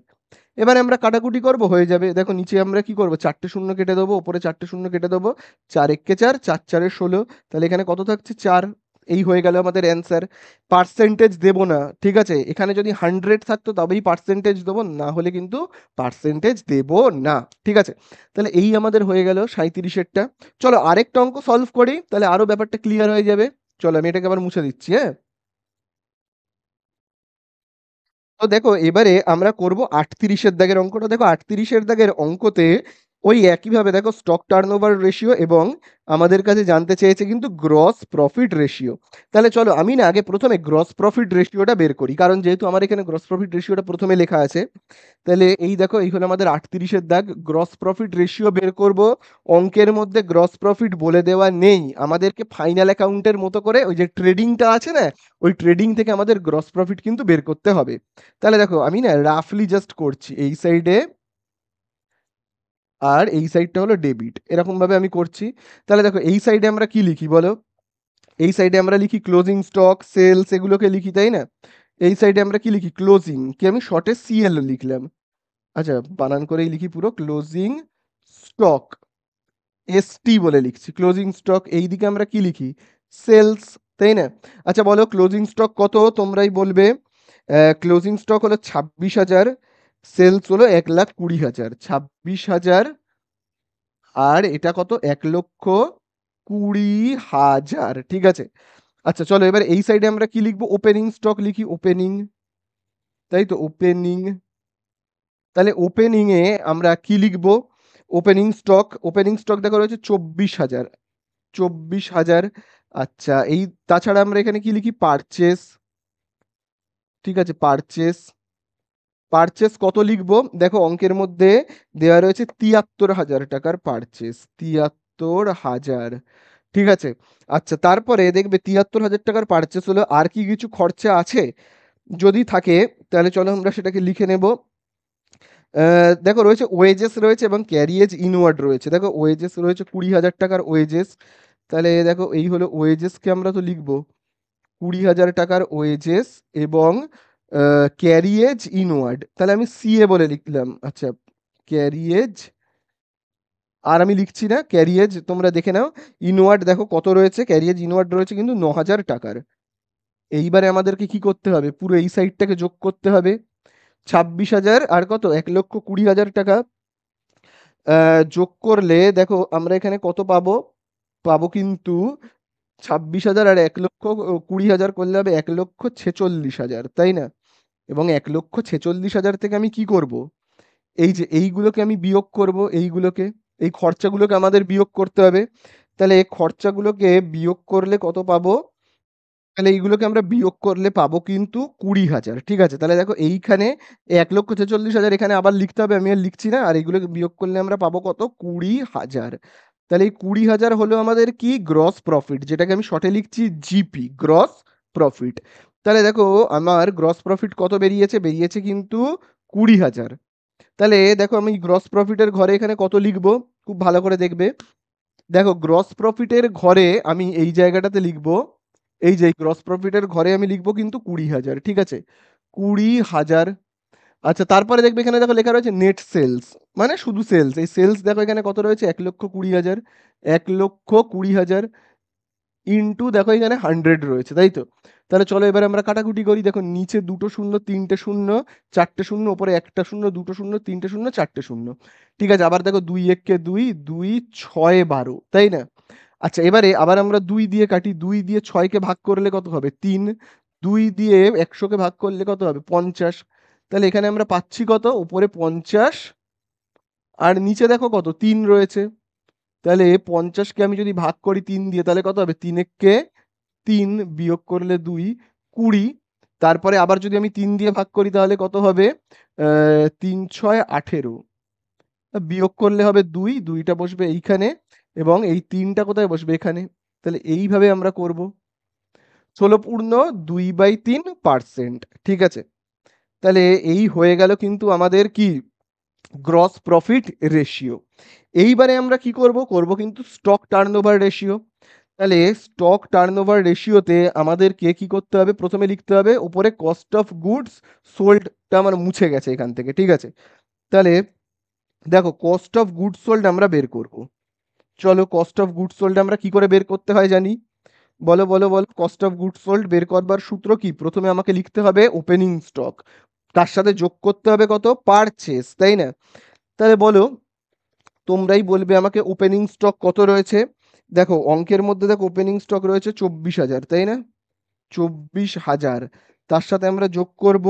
এবারে আমরা কাটাকুটি করব, হয়ে যাবে। দেখো নিচে আমরা কি করব? ৪টে শূন্য কেটে দেবো, ওপরে ৪টে শূন্য কেটে দেবো। ৪ এক্কে ৪, ৪ ৪ এ ১৬। তাহলে এখানে কত থাকছে? ৪। এই হয়ে গেল আমাদের অ্যান্সার। পার্সেন্টেজ দেব না। ঠিক আছে? এখানে যদি 100 থাকতো তবেই পার্সেন্টেজ দেবো, না হলে কিন্তু পার্সেন্টেজ দেব না। ঠিক আছে? তাহলে এই আমাদের হয়ে গেল ৩৭ এরটা। চলো আরেকটা অঙ্ক সলভ করি, তাহলে আরো ব্যাপারটা ক্লিয়ার হয়ে যাবে। চলো আমি এটাকে আবার মুছে দিচ্ছি, হ্যাঁ? তো দেখো এবারে আমরা করব ৩৮ দাগের অঙ্কটা। দেখো ৩৮ দাগের অঙ্কতে ওই একইভাবে দেখো স্টক টার্নওভার রেশিও এবং আমাদের কাছে জানতে চেয়েছে কিন্তু গ্রস প্রফিট রেশিও। তাহলে চলো আমি না আগে প্রথমে গ্রস প্রফিট রেশিওটা বের করি, কারণ যেহেতু আমার এখানে গ্রস প্রফিট রেশিওটা প্রথমে লেখা আছে। তাহলে এই দেখো এই হলো আমাদের ৩৮ দাগ। গ্রস প্রফিট রেশিও বের করব। অঙ্কের মধ্যে গ্রস প্রফিট বলে দেওয়া নেই, আমাদেরকে ফাইনাল অ্যাকাউন্টের মতো করে ওই যে ট্রেডিংটা আছে না, ওই ট্রেডিং থেকে আমাদের গ্রস প্রফিট কিন্তু বের করতে হবে। তাহলে দেখো আমি না রাফলি জাস্ট করছি, এই সাইডে আর এই সাইডটা হলো ডেবিট, এরকম ভাবে আমি করছি। তাহলে দেখো এই সাইডে আমরা কি লিখি বলো? এই সাইডে আমরা লিখি ক্লোজিং স্টক, সেলস, এগুলোকে লিখি, তাই না? এই সাইডে আমরা কি লিখি? ক্লোজিং, কি আমি শর্টে সিএল লিখলাম। আচ্ছা, বানান করেই লিখি পুরো, ক্লোজিং স্টক, এসটি বলে লিখছি ক্লোজিং স্টক। এইদিকে আমরা কি লিখি? সেলস, তাই না? আচ্ছা বলো ক্লোজিং স্টক কত, তোমরাই বলবে। ক্লোজিং স্টক হলো 26,000, সেলস হলো 1,20,000, 26,000 আর এটা কত, 1,20,000, ঠিক আছে। আচ্ছা চলো এবার এই সাইডে আমরা কি লিখবো, ওপেনিং স্টক লিখি, ওপেনিং, তাই তো ওপেনিং। তাহলে ওপেনিং এ আমরা কি লিখবো, ওপেনিং স্টক দেখো রয়েছে 24,000, 24,000। আচ্ছা এই তাছাড়া আমরা এখানে কি লিখি, পারচেস, ঠিক আছে পারচেস। পারচেস কত লিখবো, দেখো অঙ্কের মধ্যে দেওয়া রয়েছে 73,000 টাকার পারচেস, 73,000, ঠিক আছে। আচ্ছা তারপরে দেখবে 73,000 টাকার পারচেস হলো, আর কি কিছু খরচা আছে যদি থাকে, তাহলে চলো আমরা সেটাকে লিখে নেব। দেখো রয়েছে ওয়েজেস রয়েছে এবং ক্যারিয়েজ ইনওয়ার্ড রয়েছে। দেখো ওয়েজেস রয়েছে 20,000 টাকার ওয়েজেস, তাহলে দেখো এই হলো ওয়েজেসকে আমরা তো লিখবো 20,000 টাকার ওয়েজেস এবং ক্যারিয়েজ ইনওয়ার্ড, তাহলে আমি সিএ বলে লিখলাম। আচ্ছা ক্যারিয়েজ, আর আমি লিখছি না ক্যারিয়েজ, তোমরা দেখে নাও। ইনওয়ার্ড দেখো কত রয়েছে, ক্যারিয়েজ ইনওয়ার্ড রয়েছে কিন্তু 9,000 টাকার। এইবারে আমাদেরকে কি করতে হবে, পুরো এই সাইডটাকে যোগ করতে হবে, 26,000 আর কত, 1,20,000 টাকা যোগ করলে দেখো আমরা এখানে কত পাবো, পাবো কিন্তু 26,000 আর 1,20,000 করলে হবে 1,46,000, তাই না? এবং 1,46,000 থেকে আমি কি করব, এই যে এইগুলোকে আমি বিয়োগ করব, এইগুলোকে, এই খরচাগুলোকে আমাদের বিয়োগ করতে হবে। তাহলে এই খরচাগুলোকে বিয়োগ করলে কত পাবো, তাহলে এইগুলোকে আমরা বিয়োগ করলে পাবো কিন্তু 20,000, ঠিক আছে। তাহলে দেখো এইখানে 1,46,000 এখানে আবার লিখতে হবে, আমি আর লিখছি না, আর এইগুলোকে বিয়োগ করলে আমরা পাবো কত, 20,000। তাহলে এই 20,000 হলো আমাদের কি, গ্রস প্রফিট, যেটাকে আমি শর্টে লিখছি জিপি, গ্রস প্রফিট। তাহলে দেখো আমার গ্রস প্রফিট কত বেরিয়েছে, বেরিয়েছে কিন্তু 20,000। তাহলে দেখো আমি গ্রস প্রফিটের ঘরে এখানে কত লিখবো, খুব ভালো করে দেখবে। দেখো গ্রস প্রফিটের ঘরে আমি এই জায়গাটাতে লিখবো, এই যে গ্রস প্রফিটের ঘরে আমি লিখবো কিন্তু 20,000, ঠিক আছে, 20,000। আচ্ছা তারপরে দেখবে এখানে দেখো লেখা রয়েছে নেট সেলস, মানে শুধু সেলস, এই সেলস দেখো এখানে কত রয়েছে, 1,20,000, 1,20,000 ইন্টু দেখো এখানে 100 রয়েছে, তাই তো। তাহলে চলো এবার আমরা কাটাকুটি করি, দেখো নিচে দুটো শূন্য, তিনটে শূন্য, চারটে শূন্য, উপরে একটা শূন্য, দুটো শূন্য, তিনটে শূন্য, চারটে শূন্য, ঠিক আছে। আবার দেখো 2 1 কে 2, 2 6 12, তাই না? আচ্ছা এবারে আবার আমরা 2 দিয়ে কাটি, 2 দিয়ে 6কে ভাগ করলে কত হবে, 3, 2 দিয়ে 100কে ভাগ করলে কত হবে, 50। তাহলে এখানে আমরা পাচ্ছি কত, উপরে 50 আর নিচে দেখো কত, 3 রয়েছে। তাহলে 50কে আমি যদি ভাগ করি 3 দিয়ে, তাহলে কত হবে, 3 কে 3 বিয়োগ করলে 2, 20। তারপরে আবার যদি আমি 3 দিয়ে ভাগ করি তাহলে কত হবে, 3 6 18, বিয়োগ করলে হবে 2, 2টা বসবে এইখানে এবং এই 3টা কোথায় বসবে, এখানে। তাহলে এইভাবে আমরা করব, 16/2/3%, ঠিক আছে। তাহলে এই হয়ে গেল কিন্তু আমাদের কি, গ্রস প্রফিট রেশিও। এইবারে আমরা কি করব, করব কিন্তু স্টক টার্নওভার রেশিও। তাহলে স্টক টার্নওভার রেশিওতে আমাদেরকে কি করতে হবে, প্রথমে লিখতে হবে উপরে কস্ট অফ গুডস সোল্ডটা আমার মুছে গেছে এখান থেকে, ঠিক আছে। তাহলে দেখো কস্ট অফ গুডস সোল্ড আমরা বের করব। চলো কস্ট অফ গুডস সোল্ড আমরা কি করে বের করতে হয় জানি, বলো বলো বলো, কস্ট অফ গুডস সোল্ড বের করবার সূত্র কি, প্রথমে আমাকে লিখতে হবে ওপেনিং স্টক, তার সাথে যোগ করতে হবে কত, পারচেস, তাই না? তাহলে বলো, তোমরাই বলবে আমাকে ওপেনিং স্টক কত রয়েছে। দেখো অঙ্কের মধ্যে দেখো ওপেনিং স্টক রয়েছে 24,000, তাই না, 24,000, তার সাথে আমরা যোগ করব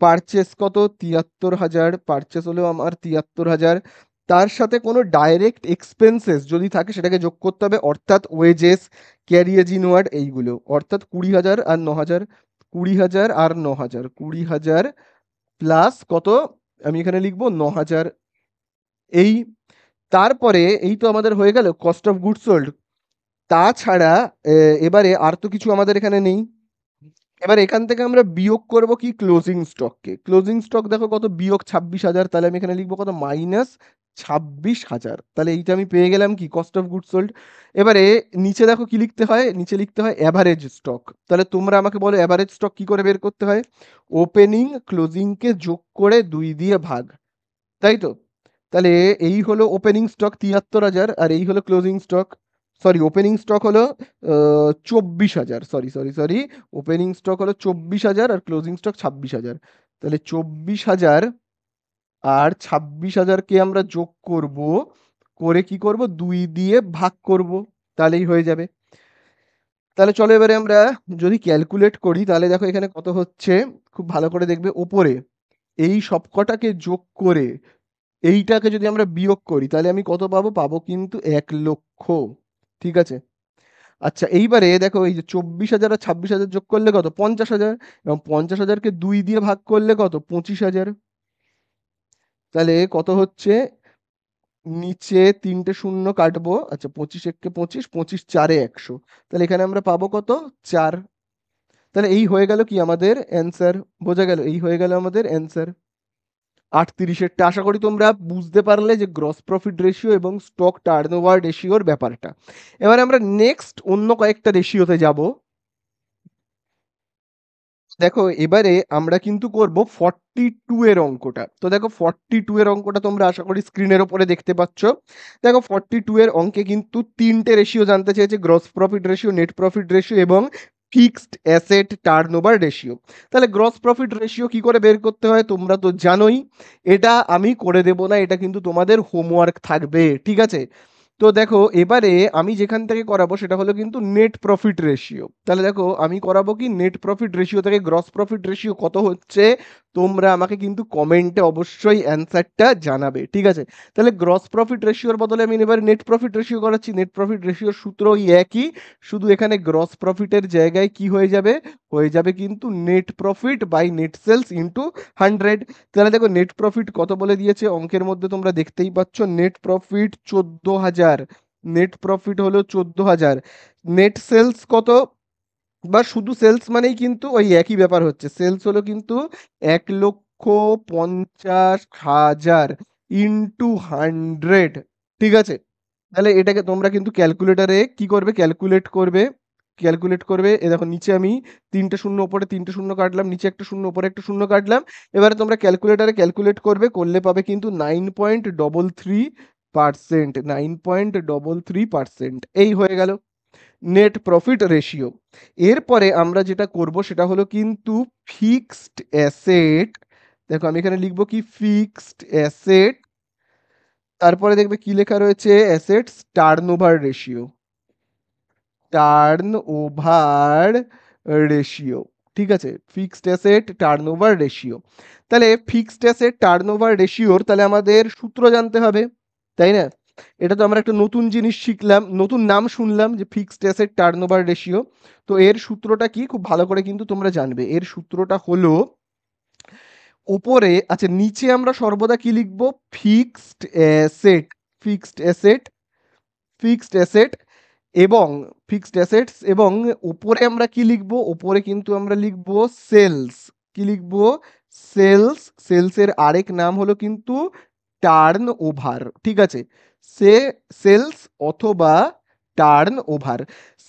পারচেস কত, 73,000, পারচেস হলো আমার 73,000। তার সাথে কোনো ডাইরেক্ট এক্সপেন্সেস যদি থাকে সেটাকে যোগ করতে হবে, অর্থাৎ ওয়েজেস, ক্যারিয়েজ ইনওয়ার্ড এইগুলো, অর্থাৎ 20,000 আর 9,000, 20,000 আর 9,000, 20,000 প্লাস কত, আমি এখানে লিখবো 9,000। এই তারপরে এই তো আমাদের হয়ে গেল কস্ট অফ গুডস সোল্ড। তাছাড়া এবারে আর তো কিছু আমাদের এখানে নেই। এবার এখান থেকে আমরা বিয়োগ করব কি, ক্লোজিং স্টককে। ক্লোজিং স্টক দেখো কত, বিয়োগ 26,000, তাহলে আমি এখানে লিখবো কত, -26,000। তাহলে এইটা আমি পেয়ে গেলাম কি, কস্ট অফ গুড সোল্ড। এবারে নিচে দেখো কি লিখতে হয়, নিচে লিখতে হয় অ্যাভারেজ স্টক। তাহলে তোমরা আমাকে বলো অ্যাভারেজ স্টক কি করে বের করতে হয়, ওপেনিং ক্লোজিংকে যোগ করে 2 দিয়ে ভাগ, তাই তো। তাহলে এই হলো ওপেনিং স্টক 73,000 আর এই হলো closing stock sorry opening stock হলো 24,000, sorry sorry sorry, opening stock হলো 24,000 আর ক্লোজিং স্টক 26,000। তাহলে 24,000 আর 26,000কে আমরা যোগ করব, করে কি করব, 2 দিয়ে ভাগ করব, তাহলেই হয়ে যাবে। তাহলে চলো এবারে আমরা যদি ক্যালকুলেট করি, তাহলে দেখো এখানে কত হচ্ছে, খুব ভালো করে দেখবে ওপরে এই সবকটাকে যোগ করে এইটাকে যদি আমরা বিয়োগ করি, তাহলে আমি কত পাবো, পাবো কিন্তু 1,00,000। ঠিক আছে। আচ্ছা এইবারে দেখো এই যে 24,000 আর 26,000 যোগ করলে কত, 50,000, এবং 50,000কে 2 দিয়ে ভাগ করলে কত, 25,000। তাহলে কত হচ্ছে, নিচে 3টে শূন্য কাটবো, আচ্ছা 25 একে 25, 25 4 এ 100, তাহলে এখানে আমরা পাবো কত, 4। তাহলে এই হয়ে গেল কি আমাদের অ্যান্সার, বোঝা গেল, এই হয়ে গেল আমাদের অ্যান্সার 38-এরটা। আশা করি তোমরা বুঝতে পারলে যে গ্রস প্রফিট রেশিও এবং স্টক টার্নওভার রেশিওর ব্যাপারটা। এবারে আমরা নেক্সট অন্য কয়েকটা রেশিওতে যাব। দেখো এবারে আমরা কিন্তু করব 42 এর অঙ্কটা। তো দেখো 42 এর অঙ্কটা তোমরা আশা করি স্ক্রিনের ওপরে দেখতে পাচ্ছ। দেখো 42 এর অঙ্কে কিন্তু তিনটে রেশিও জানতে চেয়েছে, gross profit ratio, net profit ratio এবং ফিক্সড অ্যাসেট টার্নওভার রেশিও। তাহলে গ্রস প্রফিট রেশিও কি করে বের করতে হয় তোমরা তো জানোই, এটা আমি করে দেব না, এটা কিন্তু তোমাদের হোমওয়ার্ক থাকবে, ঠিক আছে। তো দেখো এবারে আমি যেখান থেকে করাবো সেটা হলো কিন্তু নেট প্রফিট রেশিও। তাহলে দেখো আমি করাবো কি, নেট প্রফিট রেশিও থেকে গ্রস প্রফিট রেশিও কত হচ্ছে, তোমরা আমাকে কিন্তু কমেন্টে অবশ্যই অ্যান্সারটা জানাবে, ঠিক আছে। তাহলে গ্রস প্রফিট রেশিওর বদলে আমি এবার নেট প্রফিট রেশিও করাচ্ছি। নেট প্রফিট রেশিওর সূত্র ওই একই, শুধু এখানে গ্রস প্রফিটের জায়গায় কি হয়ে যাবে, হয়ে যাবে কিন্তু net profit by net sales into 100। তাহলে দেখো নেট প্রফিট কত বলে দিয়েছে অঙ্কের মধ্যে, তোমরা দেখতেই পাচ্ছ, নেট প্রফিট 14,000, নেট প্রফিট হলো 14,000। নেট সেলস কত, বা শুধু সেলস মানেই কিন্তু ওই একই ব্যাপার হচ্ছে, সেলস হলো কিন্তু 1,50,000 ইন্টু 100, ঠিক আছে। তাহলে এটাকে তোমরা কিন্তু ক্যালকুলেটারে কি করবে, ক্যালকুলেট করবে, ক্যালকুলেট করবে। এ দেখো নিচে আমি 3টে শূন্য, উপরে 3টে শূন্য কাটলাম, নিচে একটা শূন্য, উপরে একটা শূন্য কাটলাম। এবারে তোমরা ক্যালকুলেটারে ক্যালকুলেট করবে, করলে পাবে কিন্তু 9.33%, 9.33%, এই হয়ে গেল নেট প্রফিট রেশিও। এরপরে আমরা যেটা করব সেটা হলো কিন্তু ফিক্সড অ্যাসেট। দেখো আমি এখানে লিখবো কি, ফিক্সড অ্যাসেট, তারপরে দেখবে কি লেখা রয়েছে, assets turnover ratio, turnover ratio, ঠিক আছে, ফিক্সড অ্যাসেট টার্নওভার রেশিও। তাহলে ফিক্সড অ্যাসেট টার্নওভার রেশিওর তাহলে আমাদের সূত্র জানতে হবে, তাই না। এটা তো আমরা একটা নতুন জিনিস শিখলাম, নতুন নাম শুনলাম যে ফিক্সড অ্যাসেট টার্নওভার রেশিও। তো এর সূত্রটা কি, খুব ভালো করে কিন্তু তোমরা জানবে, এর সূত্রটা হলো উপরে, আচ্ছা নিচে আমরা সর্বদা কি লিখবো, fixed asset, fixed asset, fixed asset এবং ফিক্সড অ্যাসেটস, এবং উপরে আমরা কি লিখবো, উপরে কিন্তু আমরা লিখবো সেলস, কি লিখবো, সেলস, সেলসের আরেক নাম হলো কিন্তু টার্ন ওভার, ঠিক আছে। সে সেলস অথবা টার্ন ওভার,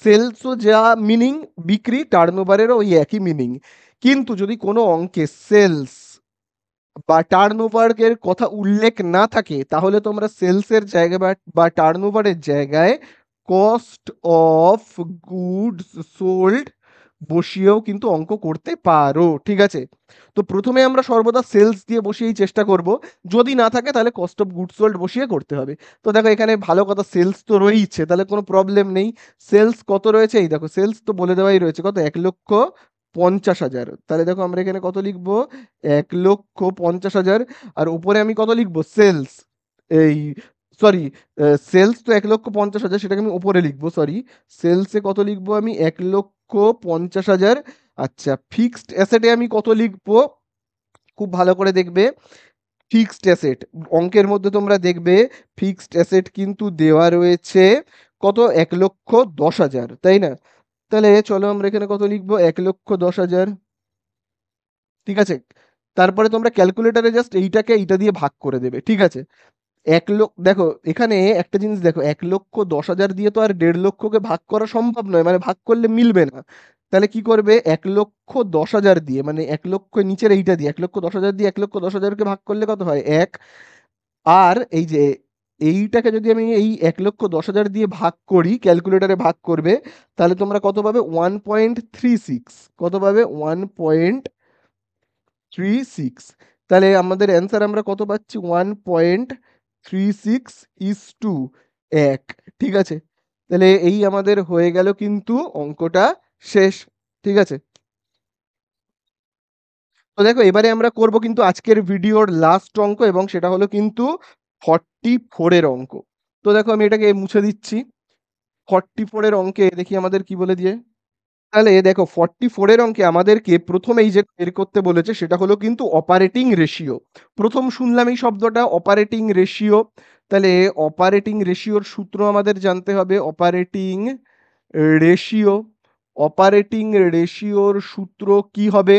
সেলসও যা মিনিং বিক্রি, টার্ন ওভারেরও ওই একই মিনিং। কিন্তু যদি কোনো অঙ্কে সেলস বা টার্নওভারের কথা উল্লেখ না থাকে, তাহলে তোমরা সেলসের জায়গায় বা টার্নওভারের জায়গায় কস্ট অফ গুডস সোল্ড বসিয়েও কিন্তু অঙ্ক করতে পারো, ঠিক আছে। তো প্রথমে আমরা সর্বদা সেলস দিয়ে বসিয়েই চেষ্টা করব, যদি না থাকে তাহলে কস্ট অফ গুডস সোল্ড বসিয়ে করতে হবে। তো দেখো এখানে ভালো কথা, সেলস তো রয়েইছে, তাহলে কোনো প্রবলেম নেই। সেলস কত রয়েছে, এই দেখো সেলস তো বলে দেওয়াই রয়েছে, কত, 1,50,000। তাহলে দেখো আমরা এখানে কত লিখবো, 1,50,000, আর উপরে আমি কত লিখবো, সেলস, এই সরি, সেলস তো 1,50,000, সেটাকে আমি উপরে লিখবো, সরি, সেলসে কত লিখবো আমি, 1,50,000। আচ্ছা ফিক্সড অ্যাসেটে আমি কত লিখবো, খুব ভালো করে দেখবে, ফিক্সড অ্যাসেট অঙ্কের মধ্যে তোমরা দেখবে ফিক্সড অ্যাসেট কিন্তু দেওয়া রয়েছে কত, 1,10,000, তাই না। তাহলে চলো আমরা এখানে কত লিখবো, 1,10,000, ঠিক আছে। তারপরে তোমরা ক্যালকুলেটারে জাস্ট এইটাকে এইটা দিয়ে ভাগ করে দেবে, ঠিক আছে। 1,00,000, দেখো এখানে একটা জিনিস দেখো, 1,10,000 দিয়ে তো আর 1,50,000কে ভাগ করা সম্ভব নয়, মানে ভাগ করলে মিলবে না। তাহলে কি করবে, 1,10,000 দিয়ে, মানে 1,00,000 নিচের এইটা দিয়ে, 1,10,000 দিয়ে 1,10,000কে ভাগ করলে কত হয়, 1। আর এই যে এইটাকে যদি আমি এই 1,10,000 দিয়ে ভাগ করি, ক্যালকুলেটারে ভাগ করবে, তাহলে তোমরা কত পাবে? 1.36। কত পাবে? 1.36। তাহলে আমাদের অ্যান্সার আমরা কত পাচ্ছি? 1.36:1। ঠিক আছে, তাহলে এই আমাদের হয়ে গেল কিন্তু অঙ্কটা শেষ। ঠিক আছে, তো দেখো এবারে আমরা করব কিন্তু আজকের ভিডিওর লাস্ট অঙ্ক, এবং সেটা হলো কিন্তু 44 এর অঙ্ক। তো দেখো আমি এটাকে মুছে দিচ্ছি। 44 এর অঙ্কে দেখি আমাদের কি বলে দিয়ে। তাহলে দেখো 44 এর অঙ্কে আমাদেরকে প্রথমেই যে বের করতে বলেছে সেটা হলো কিন্তু অপারেটিং রেশিও। প্রথম শুনলাম এই শব্দটা অপারেটিং রেশিও। তাহলে অপারেটিং রেশিওর সূত্র আমাদের জানতে হবে। অপারেটিং রেশিও, অপারেটিং রেশিওর সূত্র কি হবে?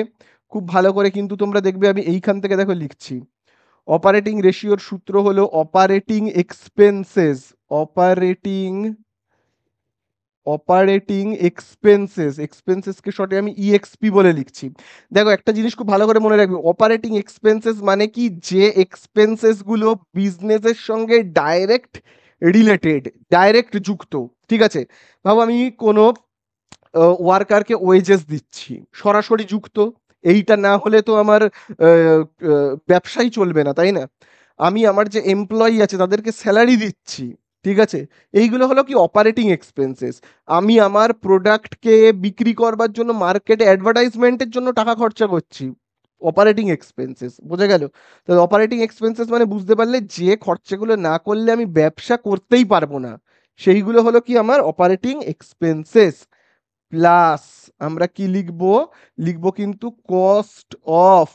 খুব ভালো করে কিন্তু তোমরা দেখবে, আমি এইখান থেকে দেখো লিখছি। অপারেটিং রেশিওর সূত্র হলো operating expenses. Operating operating expenses, এক্সপেন্সেসকে শর্টে আমি ইএক্সপি বলে লিখছি। দেখো একটা জিনিস খুব ভালো করে মনে রাখবে, অপারেটিং এক্সপেন্সেস মানে কি? যে এক্সপেন্সেস গুলো বিজনেসের সঙ্গে ডাইরেক্ট রিলেটেড, ডাইরেক্ট যুক্ত। ঠিক আছে, ভাবো আমি কোনো ওয়ার্কারকে ওয়েজেস দিচ্ছি, সরাসরি যুক্ত। এইটা না হলে তো আমার ব্যবসাই চলবে না, তাই না? আমি আমার যে এমপ্লয়ি আছে তাদেরকে স্যালারি দিচ্ছি। ঠিক আছে, এইগুলো হলো কি? Operating expenses. আমি আমার প্রোডাক্টকে বিক্রি করবার জন্য মার্কেটে অ্যাডভার্টাইজমেন্টের জন্য টাকা খরচা করছি। অপারেটিং এক্সপেন্সেস, বোঝা গেল? তাহলে অপারেটিং এক্সপেন্সেস মানে বুঝতে পারলে যে খরচাগুলো না করলে আমি ব্যবসা করতেই পারবো না, সেইগুলো হলো কি? আমার অপারেটিং এক্সপেন্সেস। প্লাস আমরা কি লিখব? লিখব কিন্তু কস্ট অফ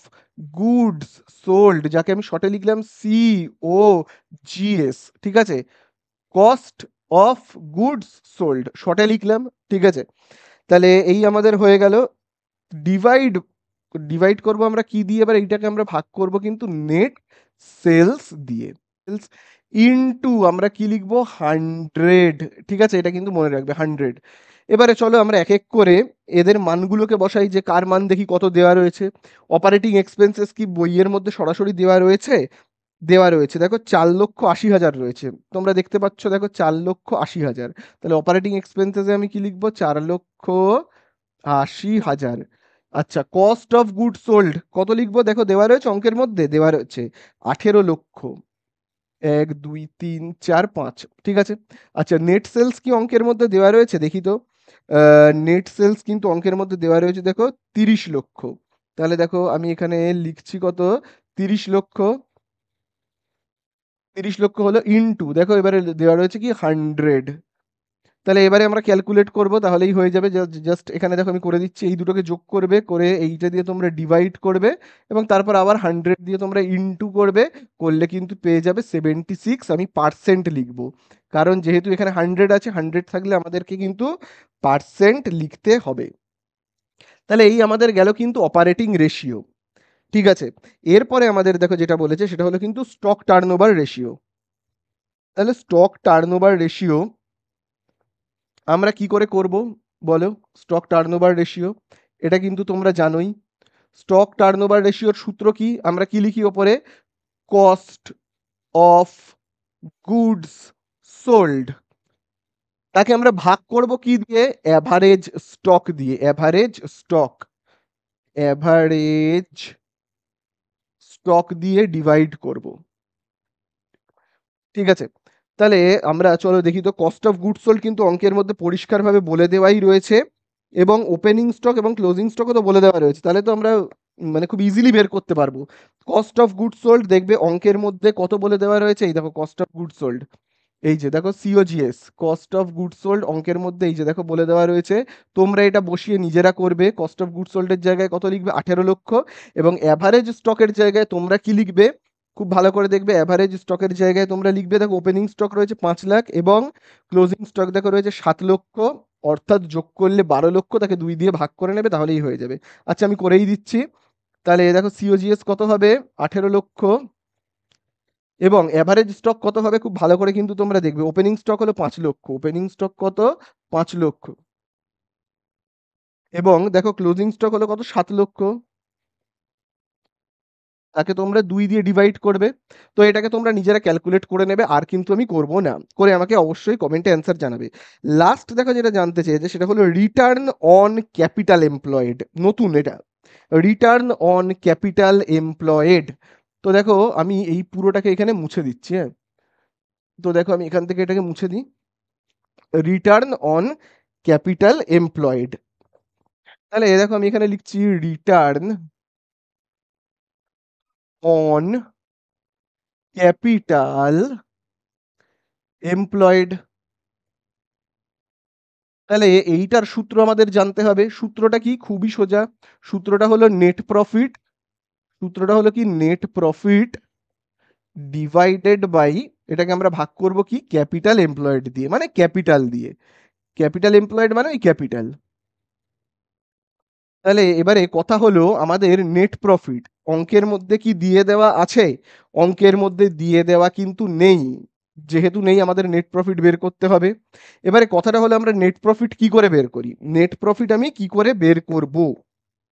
গুডস সোল্ড, যাকে আমি শর্টে লিখলাম COGS। ঠিক আছে, কস্ট অফ গুডস সোল্ড শর্টে লিখলাম। ঠিক আছে, তাহলে এই আমাদের হয়ে গেল। ডিভাইড, ডিভাইড করব আমরা কি দিয়ে? এবার এইটাকে আমরা ভাগ করব কিন্তু নেট সেলস দিয়ে। সেলস ইনটু আমরা কি লিখবো? 100। ঠিক আছে, এটা কিন্তু মনে রাখবে, 100। এবারে চলো আমরা এক এক করে এদের মানগুলোকে বসাই, যে কার মান দেখি কত দেওয়া রয়েছে। অপারেটিং এক্সপেন্সেস কি বইয়ের মধ্যে সরাসরি দেওয়া রয়েছে? দেওয়া রয়েছে, দেখো 4,80,000 রয়েছে। তোমরা দেখতে পাচ্ছ, দেখো 4,80,000। তাহলে অপারেটিং এক্সপেন্সেসে আমি কি লিখবো? 4,80,000। আচ্ছা, কস্ট অফ গুড সোল্ড কত লিখবো? দেখো দেওয়া রয়েছে অঙ্কের মধ্যে, দেওয়া রয়েছে 18,00,000। 1 2 3 4 5। ঠিক আছে, আচ্ছা নেট সেলস কি অঙ্কের মধ্যে দেওয়া রয়েছে? দেখি তো। নেট সেলস কিন্তু অঙ্কের মধ্যে দেওয়া রয়েছে, দেখো 30,00,000। তাহলে দেখো আমি এখানে লিখছি কত? 30,00,000। 30,00,000 হলো ইনটু, দেখো এবারে দেওয়া রয়েছে কি? 100। তাহলে এবারে আমরা ক্যালকুলেট করব, তাহলেই হয়ে যাবে। জাস্ট এখানে দেখো আমি করে দিচ্ছি, এই দুটোকে যোগ করবে, করে এইটা দিয়ে তোমরা ডিভাইড করবে, এবং তারপর আবার 100 দিয়ে তোমরা ইনটু করবে, করলে কিন্তু পেয়ে যাবে 76। আমি পার্সেন্ট লিখবো, কারণ যেহেতু এখানে 100 আছে, 100 থাকলে আমাদেরকে কিন্তু পার্সেন্ট লিখতে হবে। তাহলে এই আমাদের গেল কিন্তু অপারেটিং রেশিও। ঠিক আছে, এরপরে আমাদের দেখো যেটা বলেছে সেটা হলো কিন্তু স্টক টার্নওভার রেশিও। তাহলে স্টক টার্নওভার রেশিও আমরা কি করে করব বলো? স্টক টার্নওভার রেশিও এটা কিন্তু তোমরা জানোই। স্টক টার্নওভার রেশিওর সূত্র কি? আমরা কি লিখি ওপরে? কস্ট অফ গুডস সোল্ড, তাকে আমরা ভাগ করব কি দিয়ে? অ্যাভারেজ স্টক দিয়ে। অ্যাভারেজ স্টক, অ্যাভারেজ স্টক দিয়ে ডিভাইড করব। ঠিক আছে, তাহলে আমরা চলো দেখি তো। কস্ট অফ গুডস সোল্ড কিন্তু অঙ্কের মধ্যে পরিষ্কারভাবে বলে দেওয়াই রয়েছে, এবং ওপেনিং স্টক এবং ক্লোজিং স্টকও তো বলে দেওয়া রয়েছে। তাহলে তো আমরা মানে খুব ইজিলি বের করতে পারবো। কস্ট অফ গুডস সোল্ড দেখবে অঙ্কের মধ্যে কত বলে দেওয়া রয়েছে, এই দেখো কস্ট অফ গুডস সোল্ড, এই যে দেখো COGS, cost of goods sold অঙ্কের মধ্যে এই যে দেখো বলে দেওয়া রয়েছে। তোমরা এটা বসিয়ে নিজেরা করবে। কস্ট অফ গুডস সোল্ডের জায়গায় কত লিখবে? 18,00,000। এবং অ্যাভারেজ স্টকের জায়গায় তোমরা কি লিখবে? খুব ভালো করে দেখবে, অ্যাভারেজ স্টকের জায়গায় তোমরা লিখবে, দেখো ওপেনিং স্টক রয়েছে 5,00,000 এবং ক্লোজিং স্টক দেখো রয়েছে 7,00,000, অর্থাৎ যোগ করলে 12,00,000, তাকে 2 দিয়ে ভাগ করে নেবে, তাহলেই হয়ে যাবে। আচ্ছা আমি করেই দিচ্ছি। তাহলে দেখো COGS কত হবে? 18,00,000। এবং অ্যাভারেজ স্টক কত হবে? খুব ভালো করে কিন্তু তোমরা দেখবে, ওপেনিং স্টক হলো 5,00,000। ওপেনিং স্টক কত? 5,00,000। এবং দেখো ক্লোজিং স্টক হলো কত? 7,00,000। তাকে তোমরা 2 দিয়ে ডিভাইড করবে। তো এটাকে তোমরা নিজেরা ক্যালকুলেট করে নেবে, আর কিন্তু আমি করব না। করে আমাকে অবশ্যই কমেন্টে অ্যান্সার জানাবে। লাস্ট দেখো যেটা জানতে চেয়েছে সেটা হলো রিটার্ন অন ক্যাপিটাল এমপ্লয়েড। নতুন এটা, রিটার্ন অন ক্যাপিটাল এমপ্লয়েড। তো দেখো আমি এই পুরোটাকে এখানে মুছে দিচ্ছি, হ্যাঁ। তো দেখো আমি এখান থেকে এটাকে মুছে দিই। Return on capital employed. তাহলে দেখো আমি এখানে লিখছি রিটার্ন অন ক্যাপিটাল এমপ্লয়েড। তাহলে এইটার সূত্র আমাদের জানতে হবে। সূত্রটা কি? খুবই সোজা। সূত্রটা হলো নেট প্রফিট। সূত্রটা হলো কি? নেট প্রফিট ডিভাইডেড বাই, এটাকে আমরা ভাগ করব কি? ক্যাপিটাল এমপ্লয়েড দিয়ে, মানে ক্যাপিটাল দিয়ে। ক্যাপিটাল এমপ্লয়েড মানে ওই ক্যাপিটাল। তাহলে এবারে কথা হলো আমাদের নেট প্রফিট অঙ্কের মধ্যে কি দিয়ে দেওয়া আছে? অঙ্কের মধ্যে দিয়ে দেওয়া কিন্তু নেই। যেহেতু নেই, আমাদের নেট প্রফিট বের করতে হবে। এবারে কথাটা হলো আমরা নেট প্রফিট কি করে বের করি? নেট প্রফিট আমি কি করে বের করব,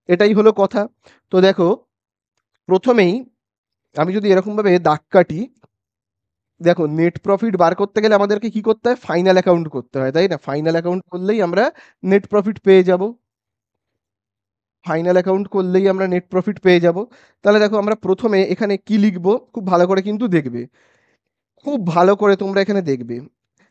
এটাই হলো কথা। তো দেখো, প্রথমেই আমি যদি এরকম ভাবে দাগ কাটি, দেখো নেট প্রফিট বার করতে গেলে আমাদেরকে কি করতে হয়? ফাইনাল অ্যাকাউন্ট করতে হয়, তাই না? ফাইনাল অ্যাকাউন্ট করলেই আমরা নেট প্রফিট পেয়ে যাব। ফাইনাল অ্যাকাউন্ট করলেই আমরা নেট প্রফিট পেয়ে যাব। তাহলে দেখো আমরা প্রথমে এখানে কি লিখব, খুব ভালো করে কিন্তু দেখবে। খুব ভালো করে তোমরা এখানে দেখবে।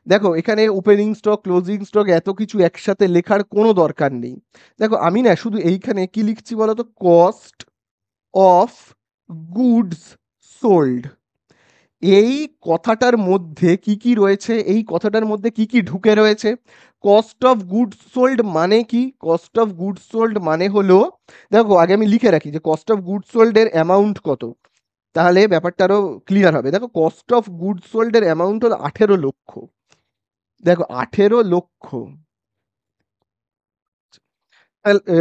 দেখো এখানে ওপেনিং স্টক, ক্লোজিং স্টক এত কিছু একসাথে লেখার কোনো দরকার নেই। দেখো আমি না শুধু এইখানে কি লিখছি বলো তো? Cost of goods sold. এই কথাটার মধ্যে কি কি রয়েছে? এই কথাটার মধ্যে কি কি ঢুকে রয়েছে? কস্ট অফ গুডস সোল্ড মানে কি? কস্ট অফ গুডস সোল্ড মানে হলো, দেখো আগে আমি লিখে রাখি যে কস্ট অফ গুডস সোল্ড এর অ্যামাউন্ট কত, তাহলে ব্যাপারটা আরো ক্লিয়ার হবে। দেখো কস্ট অফ গুডস সোল্ড এর অ্যামাউন্ট হলো 18 লক্ষ। দেখো 18 লক্ষ।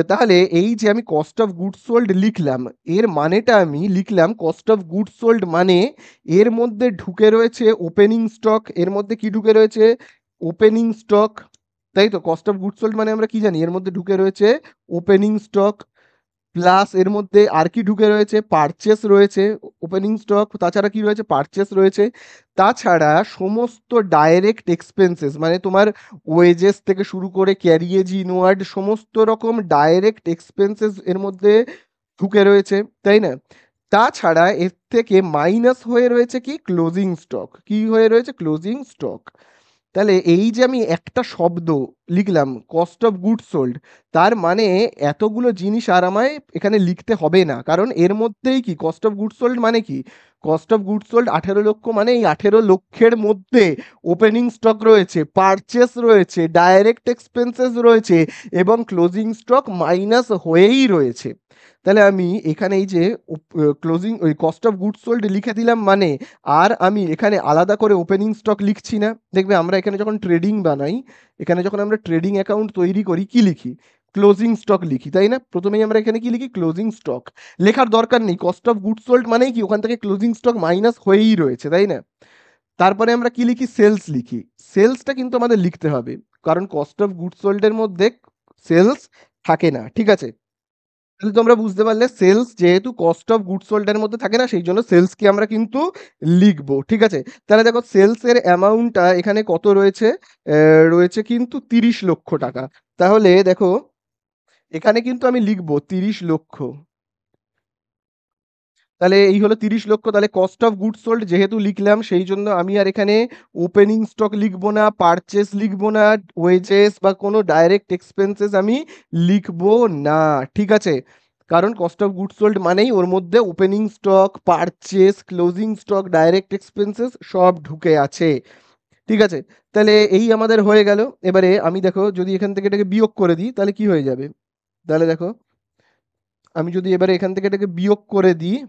তাহলে এই যে আমি কস্ট অফ গুডস সোল্ড লিখলাম, এর মানেটা আমি লিখলাম কস্ট অফ গুডস সোল্ড মানে এর মধ্যে ঢুকে রয়েছে ওপেনিং স্টক। এর মধ্যে কি ঢুকে রয়েছে? Opening stock. তাই তো, কস্ট অফ গুডস সোল্ড মানে আমরা কি জানি? এর মধ্যে ঢুকে রয়েছে ওপেনিং স্টক। প্লাস এর মধ্যে আর কি ঢুকে রয়েছে? পারচেস রয়েছে। ওপেনিং স্টক, তাছাড়া কি রয়েছে? পারচেস রয়েছে। তাছাড়া সমস্ত ডাইরেক্ট এক্সপেন্সেস, মানে তোমার ওয়েজেস থেকে শুরু করে ক্যারিয়েজ ইনওয়ার্ড সমস্ত রকম ডাইরেক্ট এক্সপেন্সেস এর মধ্যে ঢুকে রয়েছে, তাই না? তাছাড়া এর থেকে মাইনাস হয়ে রয়েছে কি? Closing stock. কি হয়ে রয়েছে? Closing stock. তাহলে এই যে আমি একটা শব্দ লিখলাম কস্ট অফ গুড সোল্ড, তার মানে এতগুলো জিনিস আর আমায় এখানে লিখতে হবে না, কারণ এর মধ্যেই কি কস্ট অফ গুড সোল্ড মানে কি? কস্ট অফ গুড সোল্ড 18 লক্ষ, মানে এই 18 লক্ষের মধ্যে ওপেনিং স্টক রয়েছে, পারচেস রয়েছে, ডাইরেক্ট এক্সপেন্সেস রয়েছে, এবং ক্লোজিং স্টক মাইনাস হয়েই রয়েছে। তাহলে আমি এখানে এই যে ক্লোজিং ওই কস্ট অফ গুড সোল্ড লিখে দিলাম, মানে আর আমি এখানে আলাদা করে ওপেনিং স্টক লিখছি না। দেখবে আমরা এখানে যখন ট্রেডিং বানাই, এখানে যখন আমরা ট্রেডিং অ্যাকাউন্ট তৈরি করি, কি লিখি? ক্লোজিং স্টক লিখি, তাই না? প্রথমেই আমরা এখানে কি লিখি? Closing stock. লেখার দরকার নেই, কস্ট অফ গুড সোল্ড মানেই কি ওখান থেকে ক্লোজিং স্টক মাইনাস হয়েই রয়েছে, তাই না? তারপরে আমরা কি লিখি? সেলস লিখি। সেলসটা কিন্তু আমাদের লিখতে হবে, কারণ কস্ট অফ গুড সোল্ডের মধ্যে সেলস থাকে না, ঠিক আছে? তাহলে তোমরা বুঝতে পারলে, সেলস যেহেতু কস্ট অফ গুড সোল্ড এর মধ্যে থাকে না, সেই জন্য সেলসকে আমরা কিন্তু লিখবো, ঠিক আছে? তাহলে দেখো সেলস এর অ্যামাউন্টটা এখানে কত রয়েছে? রয়েছে কিন্তু 30 লক্ষ টাকা। তাহলে দেখো এখানে কিন্তু আমি লিখবো 30 লক্ষ। তাহলে এই হলো 30 লক্ষ। তাহলে কস্ট অফ গুড সোল্ড যেহেতু লিখলাম, সেই জন্য আমি আর এখানে ওপেনিং স্টক লিখবো না, পারচেস লিখবো না, ওয়েজেস বা কোনো ডাইরেক্ট এক্সপেন্সেস আমি লিখবো না, ঠিক আছে? কারণ কস্ট অফ গুড সোল্ড মানেই ওর মধ্যে opening stock, purchase, closing stock, direct expenses সব ঢুকে আছে, ঠিক আছে? তাহলে এই আমাদের হয়ে গেল। এবারে আমি দেখো যদি এখান থেকে এটাকে বিয়োগ করে দিই, তাহলে কি হয়ে যাবে? তাহলে দেখো আমি যদি এবারে এখান থেকে এটাকে বিয়োগ করে দিই,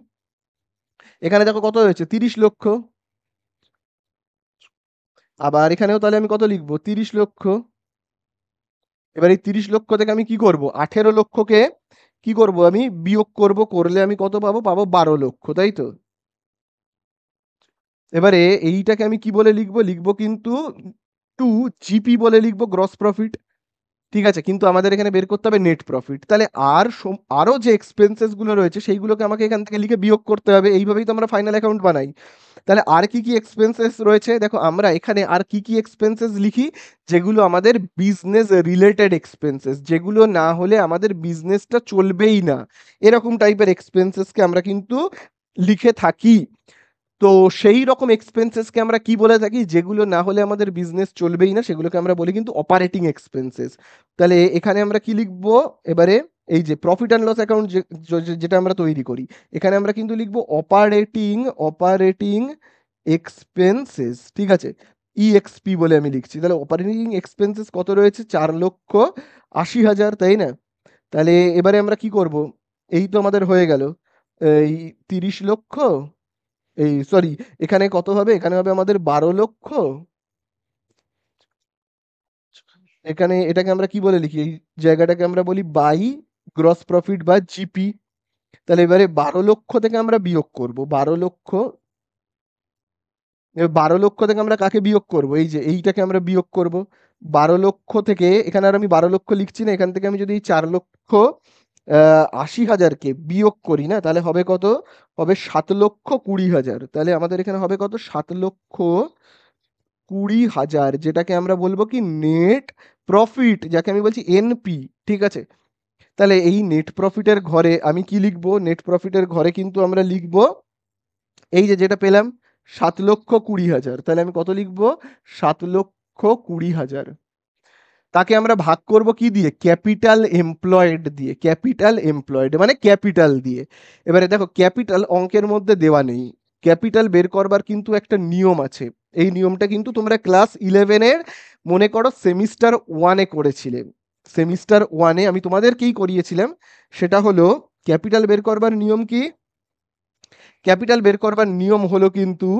এখানে দেখো কত হয়েছে? 30 লক্ষ। আবার এখানেও তাহলে আমি কত লিখবো? 30 লক্ষ। এবার এই 30 লক্ষ থেকে আমি কি করব? 18 লক্ষকে কি করব? আমি বিয়োগ করব, করলে আমি কত পাবো? পাবো 12 লক্ষ, তাই তো? এবারে এইটাকে আমি কি বলে লিখবো? লিখবো কিন্তু টু জিপি বলে লিখবো, গ্রস প্রফিট। ঠিক আছে, কিন্তু আমাদের এখানে বের করতে হবে নেট প্রফিট। তাহলে আরো যে এক্সপেন্সেস গুলো রয়েছে সেইগুলোকে আমাকে এখান থেকে লিখে বিয়োগ করতে হবে, এইভাবেই তো আমরা ফাইনাল অ্যাকাউন্ট বানাই। তাহলে আর কি কি এক্সপেন্সেস রয়েছে দেখো, আমরা এখানে আর কি কি এক্সপেন্সেস লিখি, যেগুলো আমাদের বিজনেস রিলেটেড এক্সপেন্সেস, যেগুলো না হলে আমাদের বিজনেসটা চলবেই না, এরকম টাইপের এক্সপেন্সেসকে আমরা কিন্তু লিখে থাকি। তো সেই রকম এক্সপেন্সেসকে আমরা কি বলে থাকি, যেগুলো না হলে আমাদের বিজনেস চলবেই না, সেগুলোকে আমরা বলি কিন্তু অপারেটিং এক্সপেন্সেস। তাহলে এখানে আমরা কি লিখবো এবারে, এই যে প্রফিট অ্যান্ড লস অ্যাকাউন্ট যেটা আমরা তৈরি করি, এখানে আমরা কিন্তু লিখবো অপারেটিং অপারেটিং এক্সপেন্সেস, ঠিক আছে, ইএক্সপি বলে আমি লিখছি। তাহলে অপারেটিং এক্সপেন্সেস কত রয়েছে, 4,80,000, তাই না? তাহলে এবারে আমরা কি করব, এই তো আমাদের হয়ে গেল এই 30 লক্ষ, এই সরি, এখানে কত হবে, এখানে হবে আমাদের 12 লক্ষ। এখানে এটাকে আমরা কি বলে লিখি, এই জায়গাটাকে আমরা বলি বাই গ্রস প্রফিট বা জিপি। তাহলে এবারে 12 লক্ষ থেকে আমরা বিয়োগ করব 12 লক্ষ, 12 লক্ষ থেকে আমরা কাকে বিয়োগ করব, এই যে এইটাকে আমরা বিয়োগ করব 12 লক্ষ থেকে। এখানে আর আমি 12 লক্ষ লিখছি না, এখান থেকে আমি যদি এই 4,80,000কে বিয়োগ করি না, তাহলে হবে কত, হবে 7,20,000। তাহলে আমাদের এখানে হবে কত, 7,20,000, যেটাকে আমরা বলবো কি নেট প্রফিট, যাকে আমি বলছি এনপি, ঠিক আছে। তাহলে এই নেট প্রফিটের ঘরে আমি কি লিখবো, নেট প্রফিটের ঘরে কিন্তু আমরা লিখবো এই যে যেটা পেলাম 7,20,000। তাহলে আমি কত লিখবো, 7,20,000। তাকে আমরা ভাগ করব কি দিয়ে, ক্যাপিটাল এমপ্লয়েড দিয়ে, ক্যাপিটাল এমপ্লয়েড মানে ক্যাপিটাল দিয়ে। এবারে দেখো ক্যাপিটাল অঙ্কের মধ্যে দেওয়া নেই, ক্যাপিটাল বের করবার কিন্তু একটা নিয়ম আছে। এই নিয়মটা কিন্তু তোমরা ক্লাস 11-এর মনে করো সেমিস্টার 1-এ করেছিলে। সেমিস্টার 1-এ আমি তোমাদেরকেই করিয়েছিলাম। সেটা হলো ক্যাপিটাল বের করবার নিয়ম কি, ক্যাপিটাল বের করবার নিয়ম হলো কিন্তু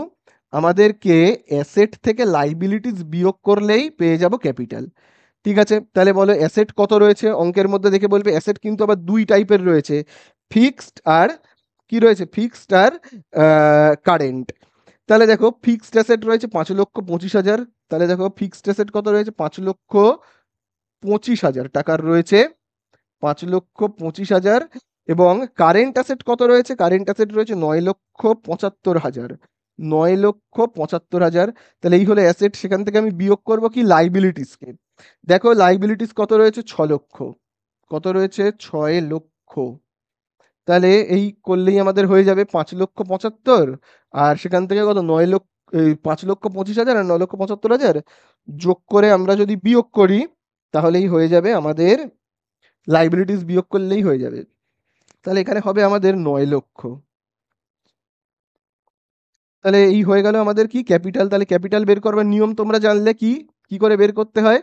আমাদেরকে অ্যাসেট থেকে লাইবিলিটিস বিয়োগ করলেই পেয়ে যাব ক্যাপিটাল। ঠিক আছে, তাহলে বলো অ্যাসেট কত রয়েছে অঙ্কের মধ্যে, দেখে বলবে অ্যাসেট কিন্তু আবার দুই টাইপের রয়েছে, ফিক্সড আর কি রয়েছে, ফিক্সড আর কারেন্ট। তাহলে দেখো ফিক্সড অ্যাসেট রয়েছে 5,25,000। তাহলে দেখো ফিক্সড অ্যাসেট কত রয়েছে, 5,25,000 টাকার রয়েছে, 5,25,000। এবং কারেন্ট অ্যাসেট কত রয়েছে, কারেন্ট অ্যাসেট রয়েছে 9,75,000, 9,75,000। তাহলে এই হলো অ্যাসেট, সেখান থেকে আমি বিয়োগ করব কি লাইবিলিটিসকে। দেখো লাইবিলিটিস কত রয়েছে, 6 লক্ষ, কত রয়েছে, 6 লক্ষ। তাহলে এই করলেই আমাদের হয়ে যাবে 5,75,000, আর সেখান থেকে কত 9 লক্ষ, 5,25,000 আর 9,75,000 যোগ করে আমরা যদি বিয়োগ করি, তাহলেই হয়ে যাবে আমাদের, লাইবিলিটিস বিয়োগ করলেই হয়ে যাবে। তাহলে এখানে হবে আমাদের 9 লক্ষ। তাহলে এই হয়ে গেল আমাদের কি ক্যাপিটাল। তাহলে ক্যাপিটাল বের করবার নিয়ম তোমরা জানলে, কি কি করে বের করতে হয়,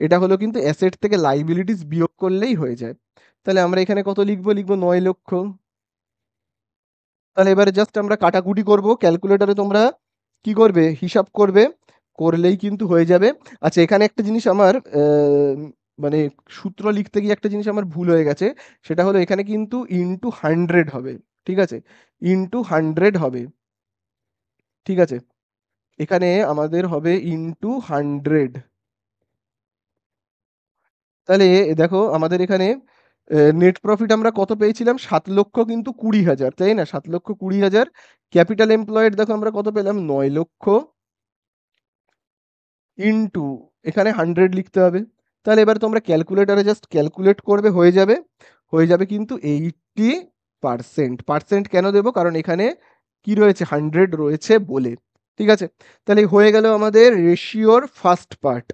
এটা হলো কিন্তু অ্যাসেট থেকে লাইবিলিটিস বিয়োগ করলেই হয়ে যায়। তাহলে আমরা এখানে কত লিখবো, লিখবো 9 লক্ষ। তাহলে এবারে জাস্ট আমরা কাটাকুটি করব, ক্যালকুলেটরে তোমরা কি করবে, হিসাব করবে, করলেই কিন্তু হয়ে যাবে। আচ্ছা, এখানে একটা জিনিস আমার মানে সূত্র লিখতে গিয়ে একটা জিনিস আমার ভুল হয়ে গেছে। সেটা হলো এখানে কিন্তু ইনটু 100 হবে, ঠিক আছে, ইনটু 100 হবে, ঠিক আছে। এখানে আমাদের হবে ইনটু 100। তাহলে দেখো আমাদের এখানে নেট প্রফিট আমরা কত পেয়েছিলাম, 7,20,000, তাই না, 7,20,000। ক্যাপিটাল এমপ্লয়েড দেখো আমরা কত পেলাম, 9 লক্ষ, ইনটু এখানে 100 লিখতে হবে। তাহলে এবার তোমরা ক্যালকুলেটারে জাস্ট ক্যালকুলেট করবে, হয়ে যাবে, হয়ে যাবে কিন্তু 80%। পার্সেন্ট কেন দেবো, কারণ এখানে কি রয়েছে, 100 রয়েছে বলে। ঠিক আছে, তাহলে হয়ে গেল আমাদের রেশিওর ফার্স্ট পার্ট।